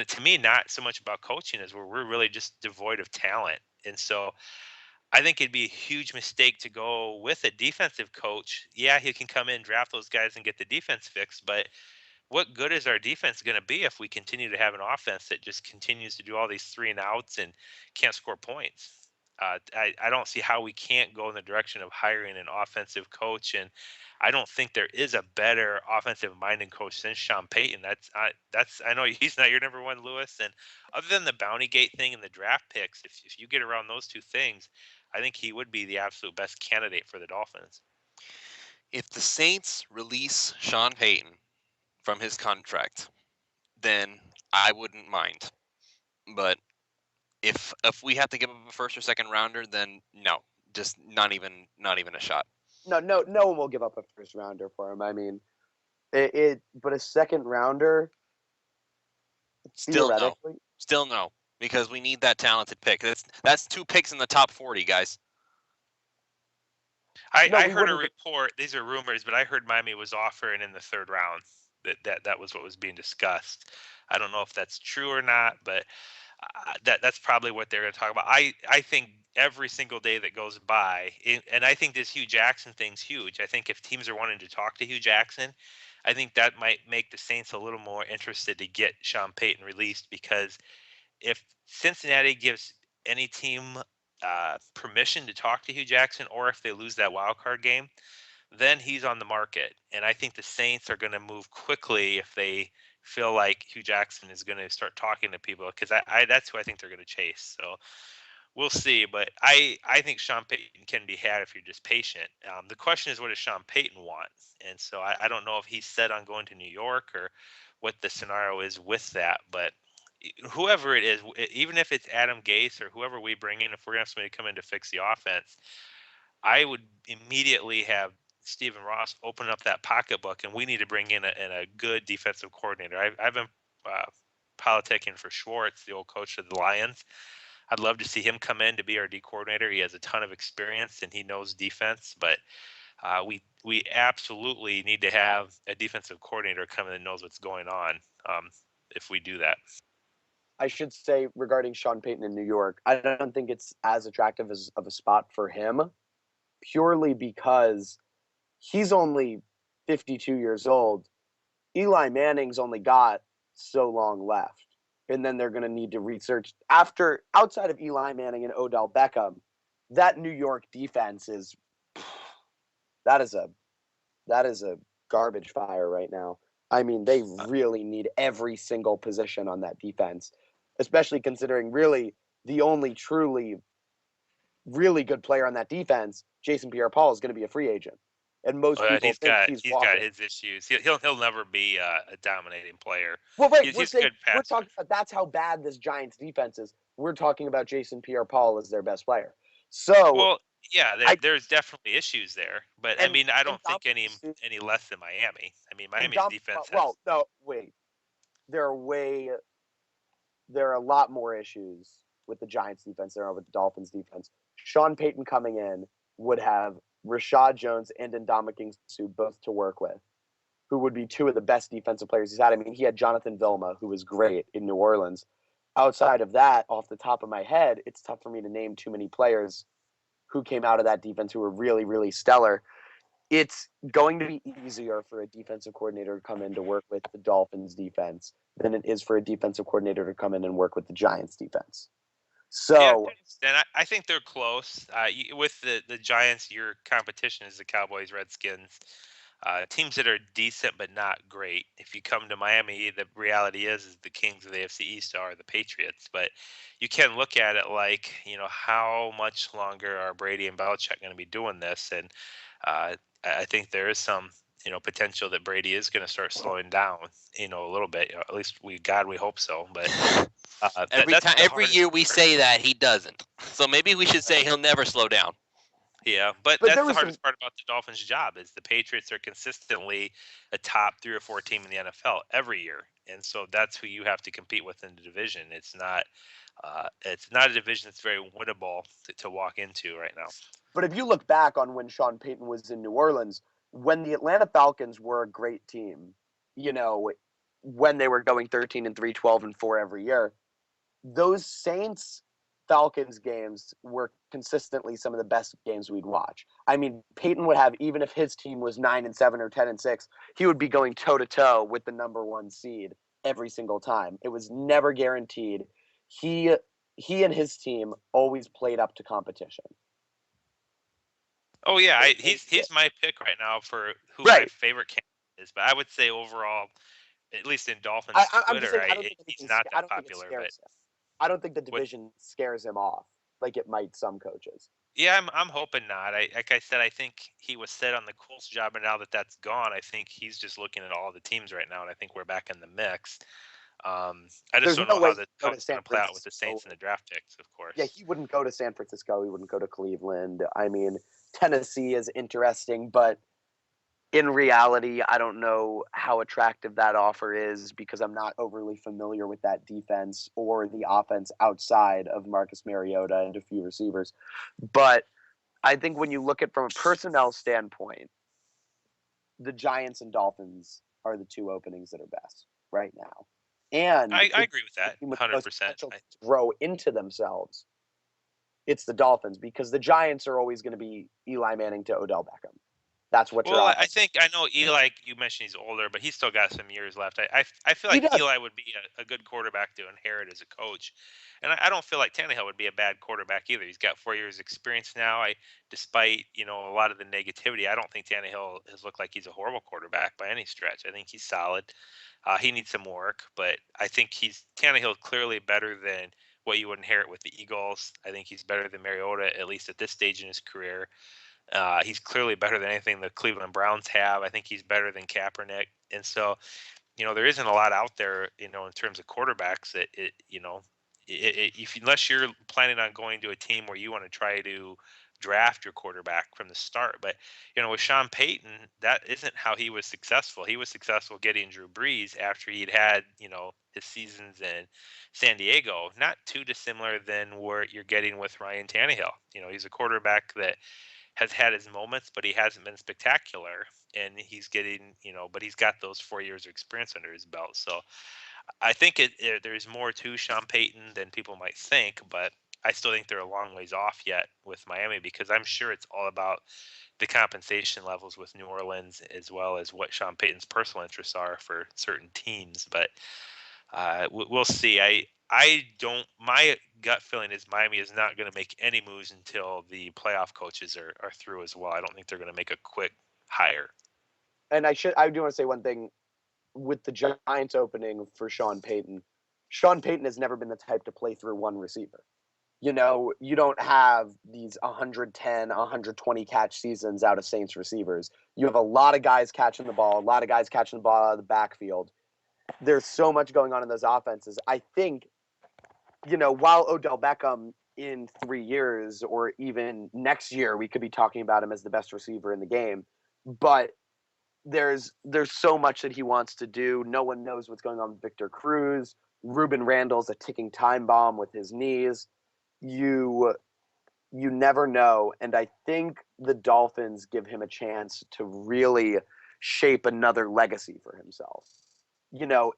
to me, not so much about coaching as where we're really just devoid of talent. And so I think it'd be a huge mistake to go with a defensive coach. Yeah, he can come in, draft those guys, and get the defense fixed, but what good is our defense going to be if we continue to have an offense that just continues to do all these 3-and-outs and can't score points? I don't see how we can't go in the direction of hiring an offensive coach, and I don't think there is a better offensive-minded coach than Sean Payton. I know he's not your number one, Lewis, and other than the bounty gate thing and the draft picks, if you get around those two things, I think he would be the absolute best candidate for the Dolphins. If the Saints release Sean Payton from his contract, then I wouldn't mind. But if we have to give up a first or second rounder, then no, just not even a shot. No one will give up a first rounder for him. I mean, but a second rounder, Still theoretically, no, because we need that talented pick. That's 2 picks in the top 40, guys. I heard a report. These are rumors, but I heard Miami was offering in the 3rd round. That was what was being discussed. I don't know if that's true or not, but that's probably what they're going to talk about. I think every single day that goes by, and I think this Hugh Jackson thing's huge. I think if teams are wanting to talk to Hugh Jackson, I think that might make the Saints a little more interested to get Sean Payton released, because if Cincinnati gives any team permission to talk to Hugh Jackson, or if they lose that wild card game, then he's on the market. And I think the Saints are going to move quickly if they feel like Hugh Jackson is going to start talking to people, because that's who I think they're going to chase. So we'll see. But I think Sean Payton can be had if you're just patient. The question is, what does Sean Payton want? And so I don't know if he's set on going to New York or what the scenario is with that. But whoever it is, even if it's Adam Gase or whoever we bring in, if we're going to have somebody come in to fix the offense, I would immediately have Stephen Ross open up that pocketbook, and we need to bring in a good defensive coordinator. I've been politicking for Schwartz, the old coach of the Lions. I'd love to see him come in to be our D coordinator. He has a ton of experience and he knows defense, but we absolutely need to have a defensive coordinator come in that knows what's going on. If we do that. I should say regarding Sean Payton in New York, I don't think it's as attractive of a spot for him, purely because he's only 52 years old. Eli Manning's only got so long left. And then they're going to need to research outside of Eli Manning and Odell Beckham, that New York defense is a garbage fire right now. I mean, they really need every single position on that defense, especially considering really the only truly really good player on that defense, Jason Pierre-Paul, is going to be a free agent. And most people he's think got walking. His issues. He'll never be a dominating player. Well, right. He's good passer. We're talking about that's how bad this Giants defense is. We're talking about Jason Pierre-Paul as their best player. So, well, yeah, there's definitely issues there, but I mean, I don't think any less than Miami. I mean, Miami's defense. No, wait. There are a lot more issues with the Giants defense than there are with the Dolphins defense. Sean Payton coming in would have Rashad Jones and Ndamukong Suh both to work with, who would be 2 of the best defensive players he's had. I mean, he had Jonathan Vilma, who was great in New Orleans. Outside of that, off the top of my head, it's tough for me to name too many players who came out of that defense who were really, really stellar. It's going to be easier for a defensive coordinator to come in to work with the Dolphins defense than it is for a defensive coordinator to come in and work with the Giants defense. So, and I think they're close. With the Giants, your competition is the Cowboys, Redskins, teams that are decent but not great. If you come to Miami, the reality is the kings of the AFC East are the Patriots. But you can look at it like, how much longer are Brady and Belichick going to be doing this? And I think there is some potential that Brady is going to start slowing down, a little bit. At least we hope so. But every year we say that, he doesn't. So maybe we should say he'll never slow down. Yeah, but that's the hardest part about the Dolphins' job is the Patriots are consistently a top 3 or 4 team in the NFL every year, and so that's who you have to compete with in the division. It's not a division that's very winnable to walk into right now. But if you look back on when Sean Payton was in New Orleans, when the Atlanta Falcons were a great team, when they were going 13-3, 12-4 every year, those Saints Falcons games were consistently some of the best games we'd watch. I mean, Peyton would have, even if his team was 9-7 or 10-6, he would be going toe to toe with the number 1 seed every single time. It was never guaranteed. He and his team always played up to competition. Oh yeah, he's my pick right now for who my favorite candidate is. But I would say overall, at least in Dolphins Twitter, he's not that popular. But I don't think the division scares him off like it might some coaches. Yeah, I'm hoping not. Like I said, I think he was set on the Colts job, and now that that's gone, I think he's just looking at all the teams right now, and I think we're back in the mix. I just don't know how it's going to play out with the Saints and the draft picks, of course. Yeah, he wouldn't go to San Francisco. He wouldn't go to Cleveland. I mean, Tennessee is interesting, but in reality, I don't know how attractive that offer is because I'm not overly familiar with that defense or the offense outside of Marcus Mariota and a few receivers. But I think when you look at from a personnel standpoint, the Giants and Dolphins are the 2 openings that are best right now. And I agree with that 100%. Grow into themselves. It's the Dolphins because the Giants are always going to be Eli Manning to Odell Beckham. That's what you're. I think I know Eli. You mentioned he's older, but he's still got some years left. I feel like Eli would be a good quarterback to inherit as a coach, and I don't feel like Tannehill would be a bad quarterback either. He's got 4 years experience now. Despite a lot of the negativity, I don't think Tannehill has looked like he's a horrible quarterback by any stretch. I think he's solid. He needs some work, but I think Tannehill clearly better than what you would inherit with the Eagles. I think he's better than Mariota, at least at this stage in his career. He's clearly better than anything the Cleveland Browns have. I think he's better than Kaepernick. And so, there isn't a lot out there, in terms of quarterbacks that unless you're planning on going to a team where you want to try to draft your quarterback from the start. But, with Sean Payton, that isn't how he was successful. He was successful getting Drew Brees after he'd had, his seasons in San Diego, not too dissimilar than what you're getting with Ryan Tannehill. He's a quarterback that has had his moments, but he hasn't been spectacular. And he's getting, but he's got those 4 years of experience under his belt. So I think there's more to Sean Payton than people might think, but I still think they're a long ways off yet with Miami because I'm sure it's all about the compensation levels with New Orleans as well as what Sean Payton's personal interests are for certain teams. But we'll see. My gut feeling is Miami is not going to make any moves until the playoff coaches are through as well. I don't think they're going to make a quick hire. And I do want to say one thing with the Giants opening for Sean Payton. Sean Payton has never been the type to play through one receiver. You don't have these 110, 120 catch seasons out of Saints receivers. You have a lot of guys catching the ball, a lot of guys catching the ball out of the backfield. There's so much going on in those offenses. I think, while Odell Beckham in 3 years or even next year, we could be talking about him as the best receiver in the game. But there's so much that he wants to do. No one knows what's going on with Victor Cruz. Ruben Randle's a ticking time bomb with his knees. You never know. And I think the Dolphins give him a chance to really shape another legacy for himself.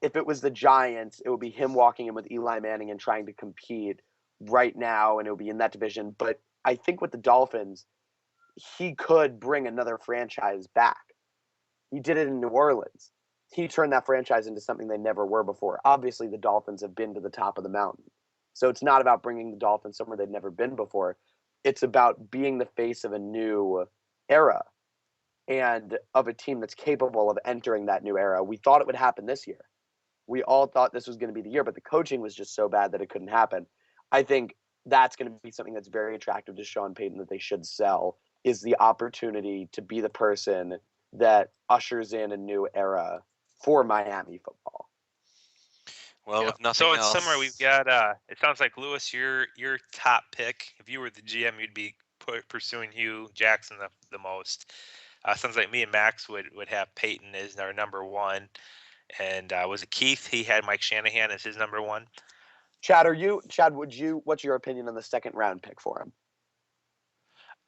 If it was the Giants, it would be him walking in with Eli Manning and trying to compete right now, and it would be in that division. But I think with the Dolphins, he could bring another franchise back. He did it in New Orleans. He turned that franchise into something they never were before. Obviously, the Dolphins have been to the top of the mountain. So it's not about bringing the Dolphins somewhere they've never been before. It's about being the face of a new era and of a team that's capable of entering that new era. We thought it would happen this year. We all thought this was going to be the year, but the coaching was just so bad that it couldn't happen. I think that's going to be something that's very attractive to Sean Payton that they should sell, is the opportunity to be the person that ushers in a new era for Miami football. Well, if nothing else. So in summary, we've got, it sounds like, Lewis, your top pick, if you were the GM, you'd be pursuing Hugh Jackson the most. Sounds like me and Max would have Peyton as our number one. And was it Keith? He had Mike Shanahan as his number one. Chad, what's your opinion on the second round pick for him?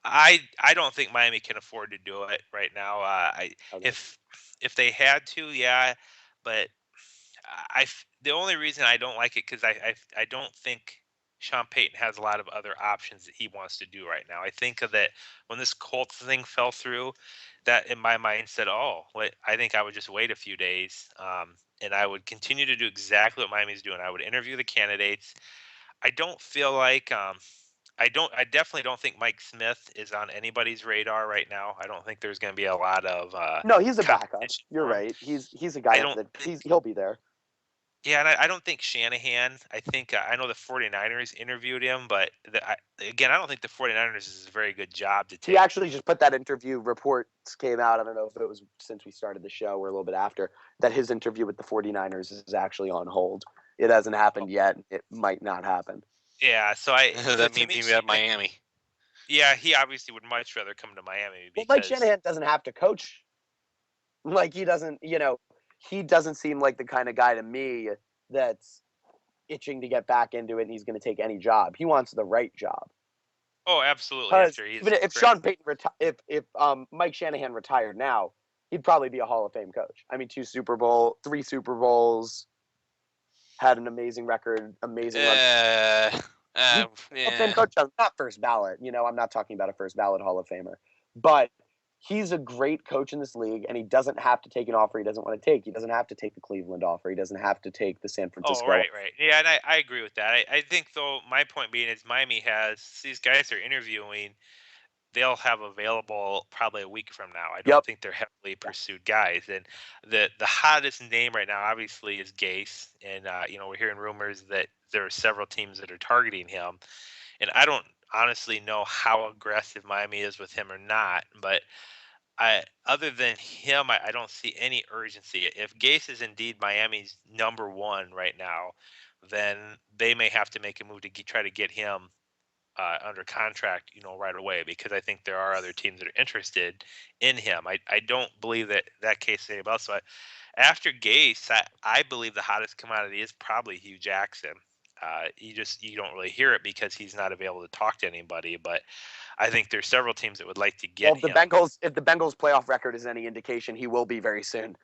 I don't think Miami can afford to do it right now. Okay. If they had to, yeah, but the only reason I don't like it because I don't think Sean Payton has a lot of other options that he wants to do right now. I think of that when this Colts thing fell through, that in my mind said, "Oh, I think I would just wait a few days, and I would continue to do exactly what Miami's doing. I would interview the candidates. I don't feel like I definitely don't think Mike Smith is on anybody's radar right now. I don't think there's going to be a lot of No, he's a backup. competition You're for him. right. He's a I guy don't that think he'll be there. Yeah, and I don't think Shanahan. I think I know the 49ers interviewed him, but again, I don't think the 49ers is a very good job to He take. actually just put that interview. Reports came out. I don't know if it was since we started the show or a little bit after, that his interview with the 49ers is actually on hold. It hasn't happened yet. It might not happen. Yeah, so That to means me, he's at Miami. Yeah, he obviously would much rather come to Miami Well, Mike because Shanahan doesn't have to coach. Like, he doesn't, he doesn't seem like the kind of guy to me that's itching to get back into it and he's going to take any job. He wants the right job. absolutely Because after he's even if Sean Payton if Mike Shanahan retired now, he'd probably be a Hall of Fame coach. I mean, 3 Super Bowls, had an amazing record, amazing run. Hall of Fame coach, not first ballot. I'm not talking about a first ballot Hall of Famer, but he's a great coach in this league, and he doesn't have to take an offer he doesn't want to take. He doesn't have to take the Cleveland offer. He doesn't have to take the San Francisco. right. Yeah, and I agree with that. I think though my point being is Miami has these guys they're interviewing. They'll have available probably a week from now. I don't think they're heavily pursued guys. And the hottest name right now, obviously, is Gase. And we're hearing rumors that there are several teams that are targeting him. And I don't honestly know how aggressive Miami is with him or not. But other than him, I don't see any urgency. If Gase is indeed Miami's number one right now, then they may have to make a move to try to get him under contract, right away, because I think there are other teams that are interested in him. I don't believe that case is anybody else. So after Gase, I believe the hottest commodity is probably Hugh Jackson. You don't really hear it because he's not available to talk to anybody. But I think there's several teams that would like to get him. If the Bengals playoff record is any indication, he will be very soon.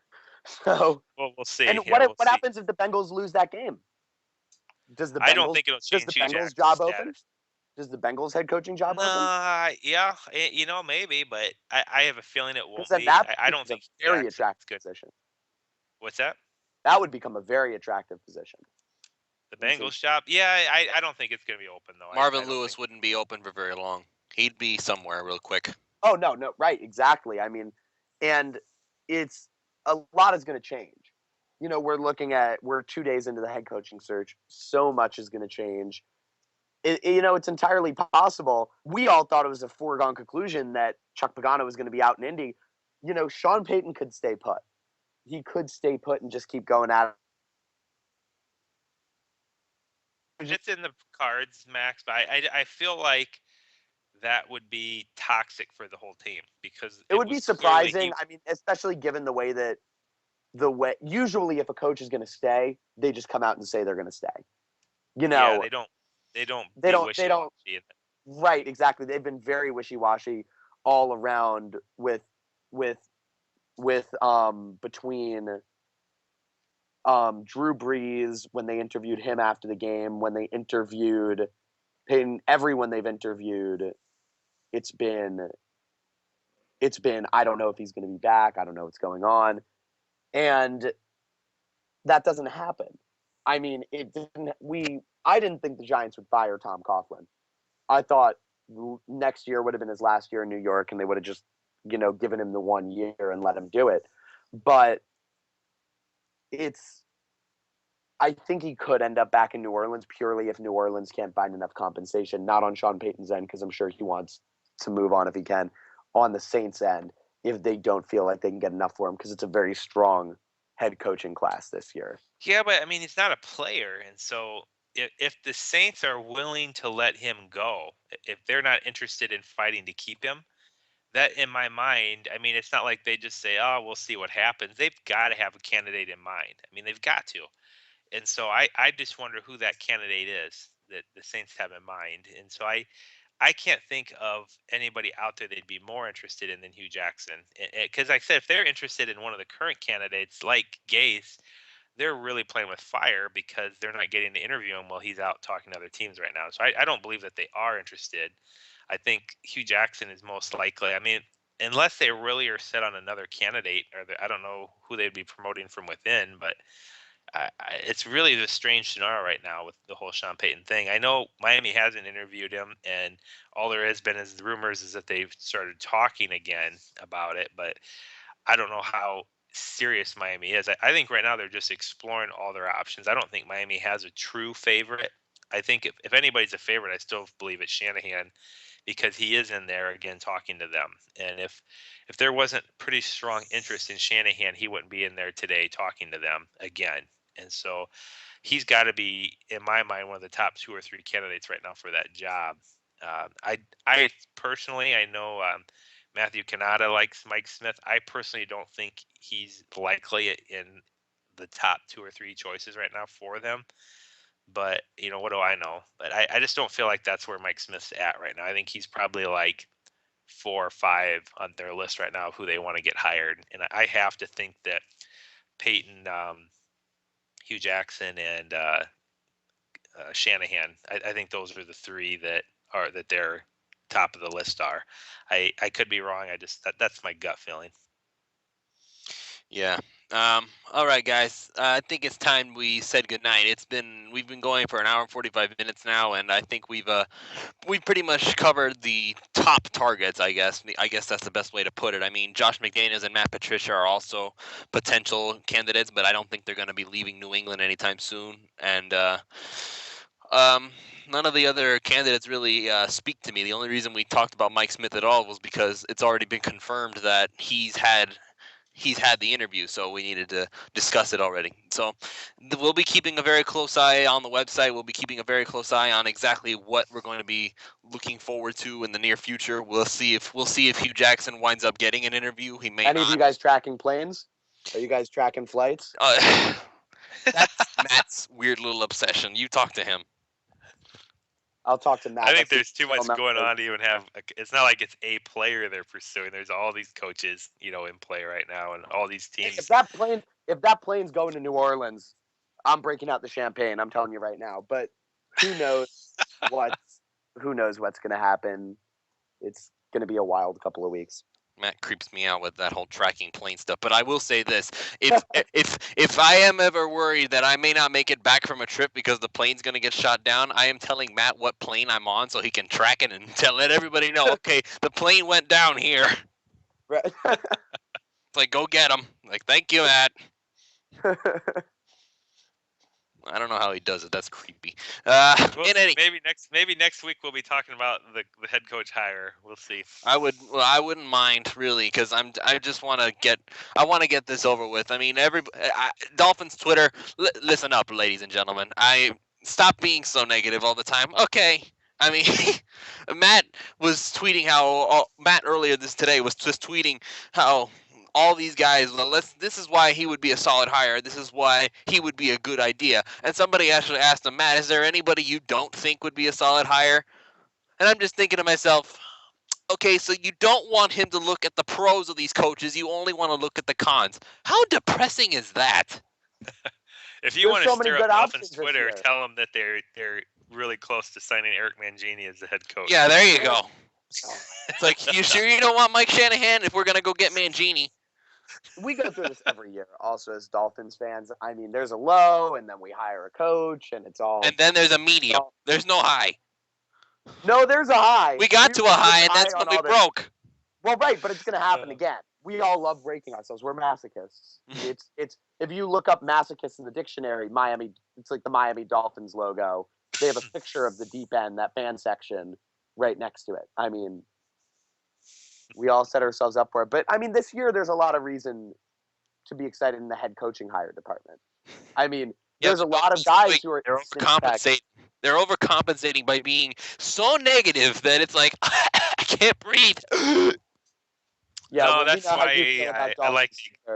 So, well, we'll see. And what happens if the Bengals lose that game? I don't think it'll change Hugh Jackson's job open? Does the Bengals head coaching job open? Yeah, maybe, but I have a feeling it won't be. I don't think it's a very attractive position. What's that? That would become a very attractive position. The Bengals job? Yeah, I don't think it's going to be open, though. Marvin Lewis wouldn't be open for very long. He'd be somewhere real quick. Oh, no, right, exactly. I mean, and it's a lot is going to change. We're 2 days into the head coaching search. So much is going to change. It's entirely possible. We all thought it was a foregone conclusion that Chuck Pagano was going to be out in Indy. Sean Payton could stay put. He could stay put and just keep going at it. It's in the cards, Max, but I feel like that would be toxic for the whole team because it would be surprising. I mean, especially given the way usually if a coach is going to stay, they just come out and say they're going to stay. Yeah, they don't. Right, exactly. They've been very wishy-washy all around with between Drew Brees when they interviewed him after the game, when they interviewed Payton, everyone they've interviewed, it's been I don't know if he's going to be back. I don't know what's going on. And that doesn't happen. I mean, I didn't think the Giants would fire Tom Coughlin. I thought next year would have been his last year in New York and they would have just, given him the 1 year and let him do it. But I think he could end up back in New Orleans purely if New Orleans can't find enough compensation, not on Sean Payton's end, because I'm sure he wants to move on if he can, on the Saints' end, if they don't feel like they can get enough for him, because it's a very strong head coaching class this year. Yeah, but I mean, he's not a player. And so if the Saints are willing to let him go, if they're not interested in fighting to keep him, that in my mind, I mean, it's not like they just say, oh, we'll see what happens. They've got to have a candidate in mind. I mean, they've got to. And so I just wonder who that candidate is that the Saints have in mind. And so I I can't think of anybody out there they'd be more interested in than Hugh Jackson. Because, like I said, if they're interested in one of the current candidates like Gase, they're really playing with fire because they're not getting to interview him while he's out talking to other teams right now. So I don't believe that they are interested. I think Hugh Jackson is most likely. I mean, unless they really are set on another candidate, or I don't know who they'd be promoting from within, but it's really a strange scenario right now with the whole Sean Payton thing. I know Miami hasn't interviewed him, and all there has been is the rumors is that they've started talking again about it, but I don't know how serious Miami is. I think right now they're just exploring all their options. I don't think Miami has a true favorite. I think if anybody's a favorite, I still believe it's Shanahan because he is in there again talking to them. And if there wasn't pretty strong interest in Shanahan, he wouldn't be in there today talking to them again. And so he's got to be, in my mind, one of the top 2 or 3 candidates right now for that job. I personally, I know Matthew Canada likes Mike Smith. I personally don't think he's likely in the top 2 or 3 choices right now for them. But, what do I know? But I just don't feel like that's where Mike Smith's at right now. I think he's probably like 4 or 5 on their list right now of who they want to get hired. And I have to think that Peyton, Hugh Jackson, and Shanahan, I think those are the 3 that they're top of the list are. I could be wrong. That's my gut feeling. Yeah. All right, guys. I think it's time we said goodnight. We've been going for an hour and 45 minutes now, and I think we've pretty much covered the top targets. I guess that's the best way to put it. I mean, Josh McDaniels and Matt Patricia are also potential candidates, but I don't think they're going to be leaving New England anytime soon. And none of the other candidates really speak to me. The only reason we talked about Mike Smith at all was because it's already been confirmed that he's had the interview, so we needed to discuss it already. So we'll be keeping a very close eye on the website. We'll be keeping a very close eye on exactly what we're going to be looking forward to in the near future. We'll see if Hugh Jackson winds up getting an interview. He may Any not. of you guys tracking planes? Are you guys tracking flights? That's Matt's weird little obsession. You talk to him. I'll talk to Matt. I think there's too much going on to even have. It's not like it's a player they're pursuing. There's all these coaches, in play right now, and all these teams. If that plane's going to New Orleans, I'm breaking out the champagne. I'm telling you right now. But who knows what's going to happen? It's going to be a wild couple of weeks. Matt creeps me out with that whole tracking plane stuff. But I will say this: if I am ever worried that I may not make it back from a trip because the plane's going to get shot down, I am telling Matt what plane I'm on so he can track it and let everybody know. Okay, the plane went down here. Right. It's like, go get him. Like, thank you, Matt. I don't know how he does it. That's creepy. Maybe next week we'll be talking about the head coach hire. We'll see. I wouldn't mind really because I just want to get this over with. I mean, Dolphins Twitter. Listen up, ladies and gentlemen. Stop being so negative all the time. Okay. I mean, Matt was tweeting Matt earlier today was just tweeting how all these guys, this is why he would be a solid hire. This is why he would be a good idea. And somebody actually asked him, Matt, is there anybody you don't think would be a solid hire? And I'm just thinking to myself, okay, so you don't want him to look at the pros of these coaches. You only want to look at the cons. How depressing is that? If you want to stir up Dolphins Twitter, tell them that they're really close to signing Eric Mangini as the head coach. Yeah, there you go. It's like, you sure you don't want Mike Shanahan if we're going to go get Mangini? We go through this every year also as Dolphins fans. I mean, there's a low, and then we hire a coach, and it's all... And then there's a medium. There's no high. No, there's a high. We got to a high, and that's when we broke. Well, right, but it's going to happen again. We all love breaking ourselves. We're masochists. It's if you look up masochist in the dictionary, it's like the Miami Dolphins logo. They have a picture of the deep end, that fan section, right next to it. I mean, we all set ourselves up for it. But, I mean, this year there's a lot of reason to be excited in the head coaching hire department. I mean, there's a lot of guys who are... They're overcompensating. They're overcompensating by being so negative that it's like, I can't breathe. Yeah, no, that's why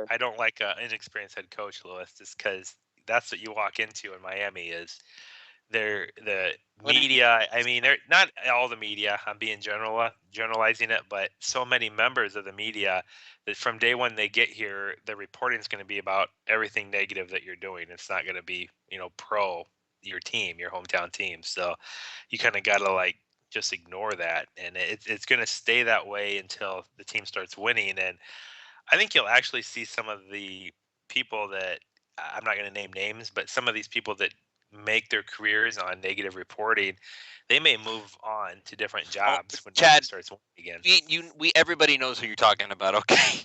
I don't like an inexperienced head coach, Lewis, just because that's what you walk into in Miami is the media. I mean, they're not all the media. I'm being generalizing it, but so many members of the media that from day one they get here, the reporting is going to be about everything negative that you're doing. It's not going to be pro your team, your hometown team. So you kind of got to like just ignore that, and it's going to stay that way until the team starts winning. And I think you'll actually see some of the people that I'm not going to name names, but some of these people that make their careers on negative reporting, they may move on to different jobs when Chad starts winning again. Everybody knows who you're talking about. Okay.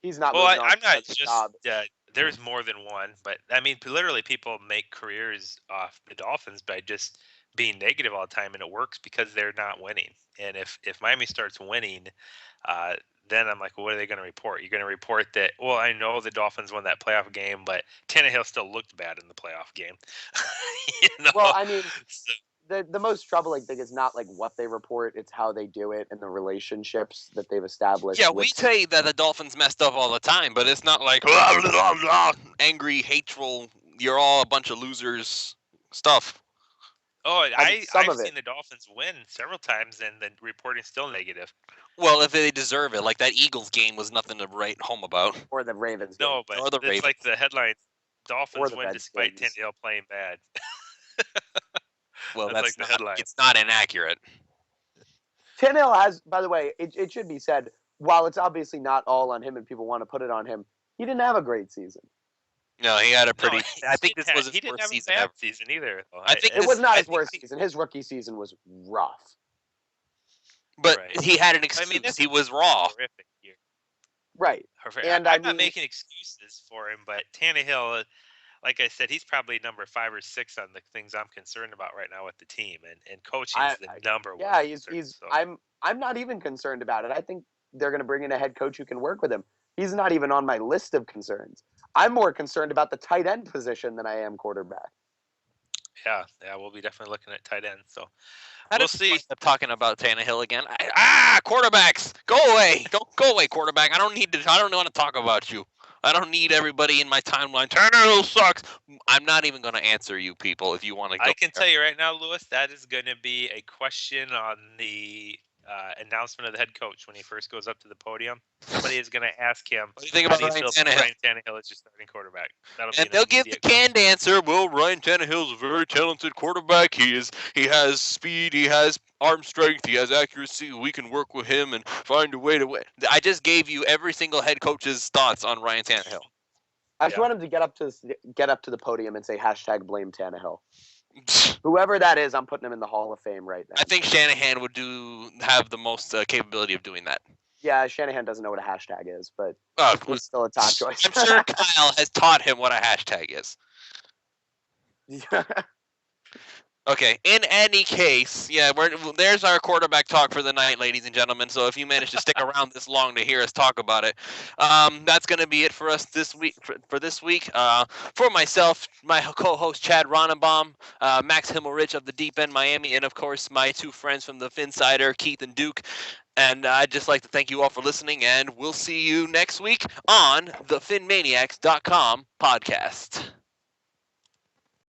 He's not. Well, moving on I'm not because of just. job. There's more than one, but I mean, literally, people make careers off the Dolphins by just being negative all the time, and it works because they're not winning. And if Miami starts winning, then I'm like, well, what are they going to report? You're going to report that, well, I know the Dolphins won that playoff game, but Tannehill still looked bad in the playoff game. Well, I mean, the most troubling thing is not like what they report; it's how they do it and the relationships that they've established. Yeah, we say that the Dolphins messed up all the time, but it's not like blah, blah, blah, angry, hateful. You're all a bunch of losers stuff. Oh, I've seen the Dolphins win several times, and the reporting's still negative. Well, if they deserve it, like that Eagles game was nothing to write home about. Or the Ravens. No, but or the Ravens. Like the headlines: Dolphins win Redskins. despite Tannehill playing bad. Well, that's like the headline. It's not inaccurate. Tannehill has, by the way, it should be said, while it's obviously not all on him and people want to put it on him, he didn't have a great season. No, he had a pretty. I think this was his worst season ever. Season either. I think it was not his worst season. His rookie season was rough. But he had an excuse. I mean, he was raw. Year. Right. And I'm not making excuses for him, but Tannehill, like I said, he's probably number 5 or 6 on the things I'm concerned about right now with the team, and coaching is the number one. Yeah, he's. I'm not even concerned about it. I think they're going to bring in a head coach who can work with him. He's not even on my list of concerns. I'm more concerned about the tight end position than I am quarterback. Yeah, we'll be definitely looking at tight end. So we'll see. Talking about Tannehill again. Quarterbacks, go away! Don't go away, quarterback. I don't want to talk about you. I don't need everybody in my timeline. Tannehill sucks. I'm not even going to answer you people if you want to go. I can tell you right now, Lewis, that is going to be a question on the announcement of the head coach when he first goes up to the podium. Somebody is going to ask him, what do you think about Ryan Tannehill as your starting quarterback? And they'll give the canned answer. Well, Ryan Tannehill is a very talented quarterback. He has speed. He has arm strength. He has accuracy. We can work with him and find a way to win. I just gave you every single head coach's thoughts on Ryan Tannehill. I just want him to get up to the podium and say #blame Tannehill. Whoever that is, I'm putting him in the Hall of Fame right now. I think Shanahan would have the most capability of doing that. Yeah, Shanahan doesn't know what a hashtag is, but he's still a top choice. I'm sure Kyle has taught him what a hashtag is. Okay, in any case, yeah, there's our quarterback talk for the night, ladies and gentlemen. So if you manage to stick around this long to hear us talk about it, that's going to be it for us this week. For this week, for myself, my co-host Chad Ronenbaum, Max Himmelrich of the Deep End Miami, and of course my 2 friends from the Phinsider, Keith and Duke. And I'd just like to thank you all for listening, and we'll see you next week on the PhinManiacs.com podcast.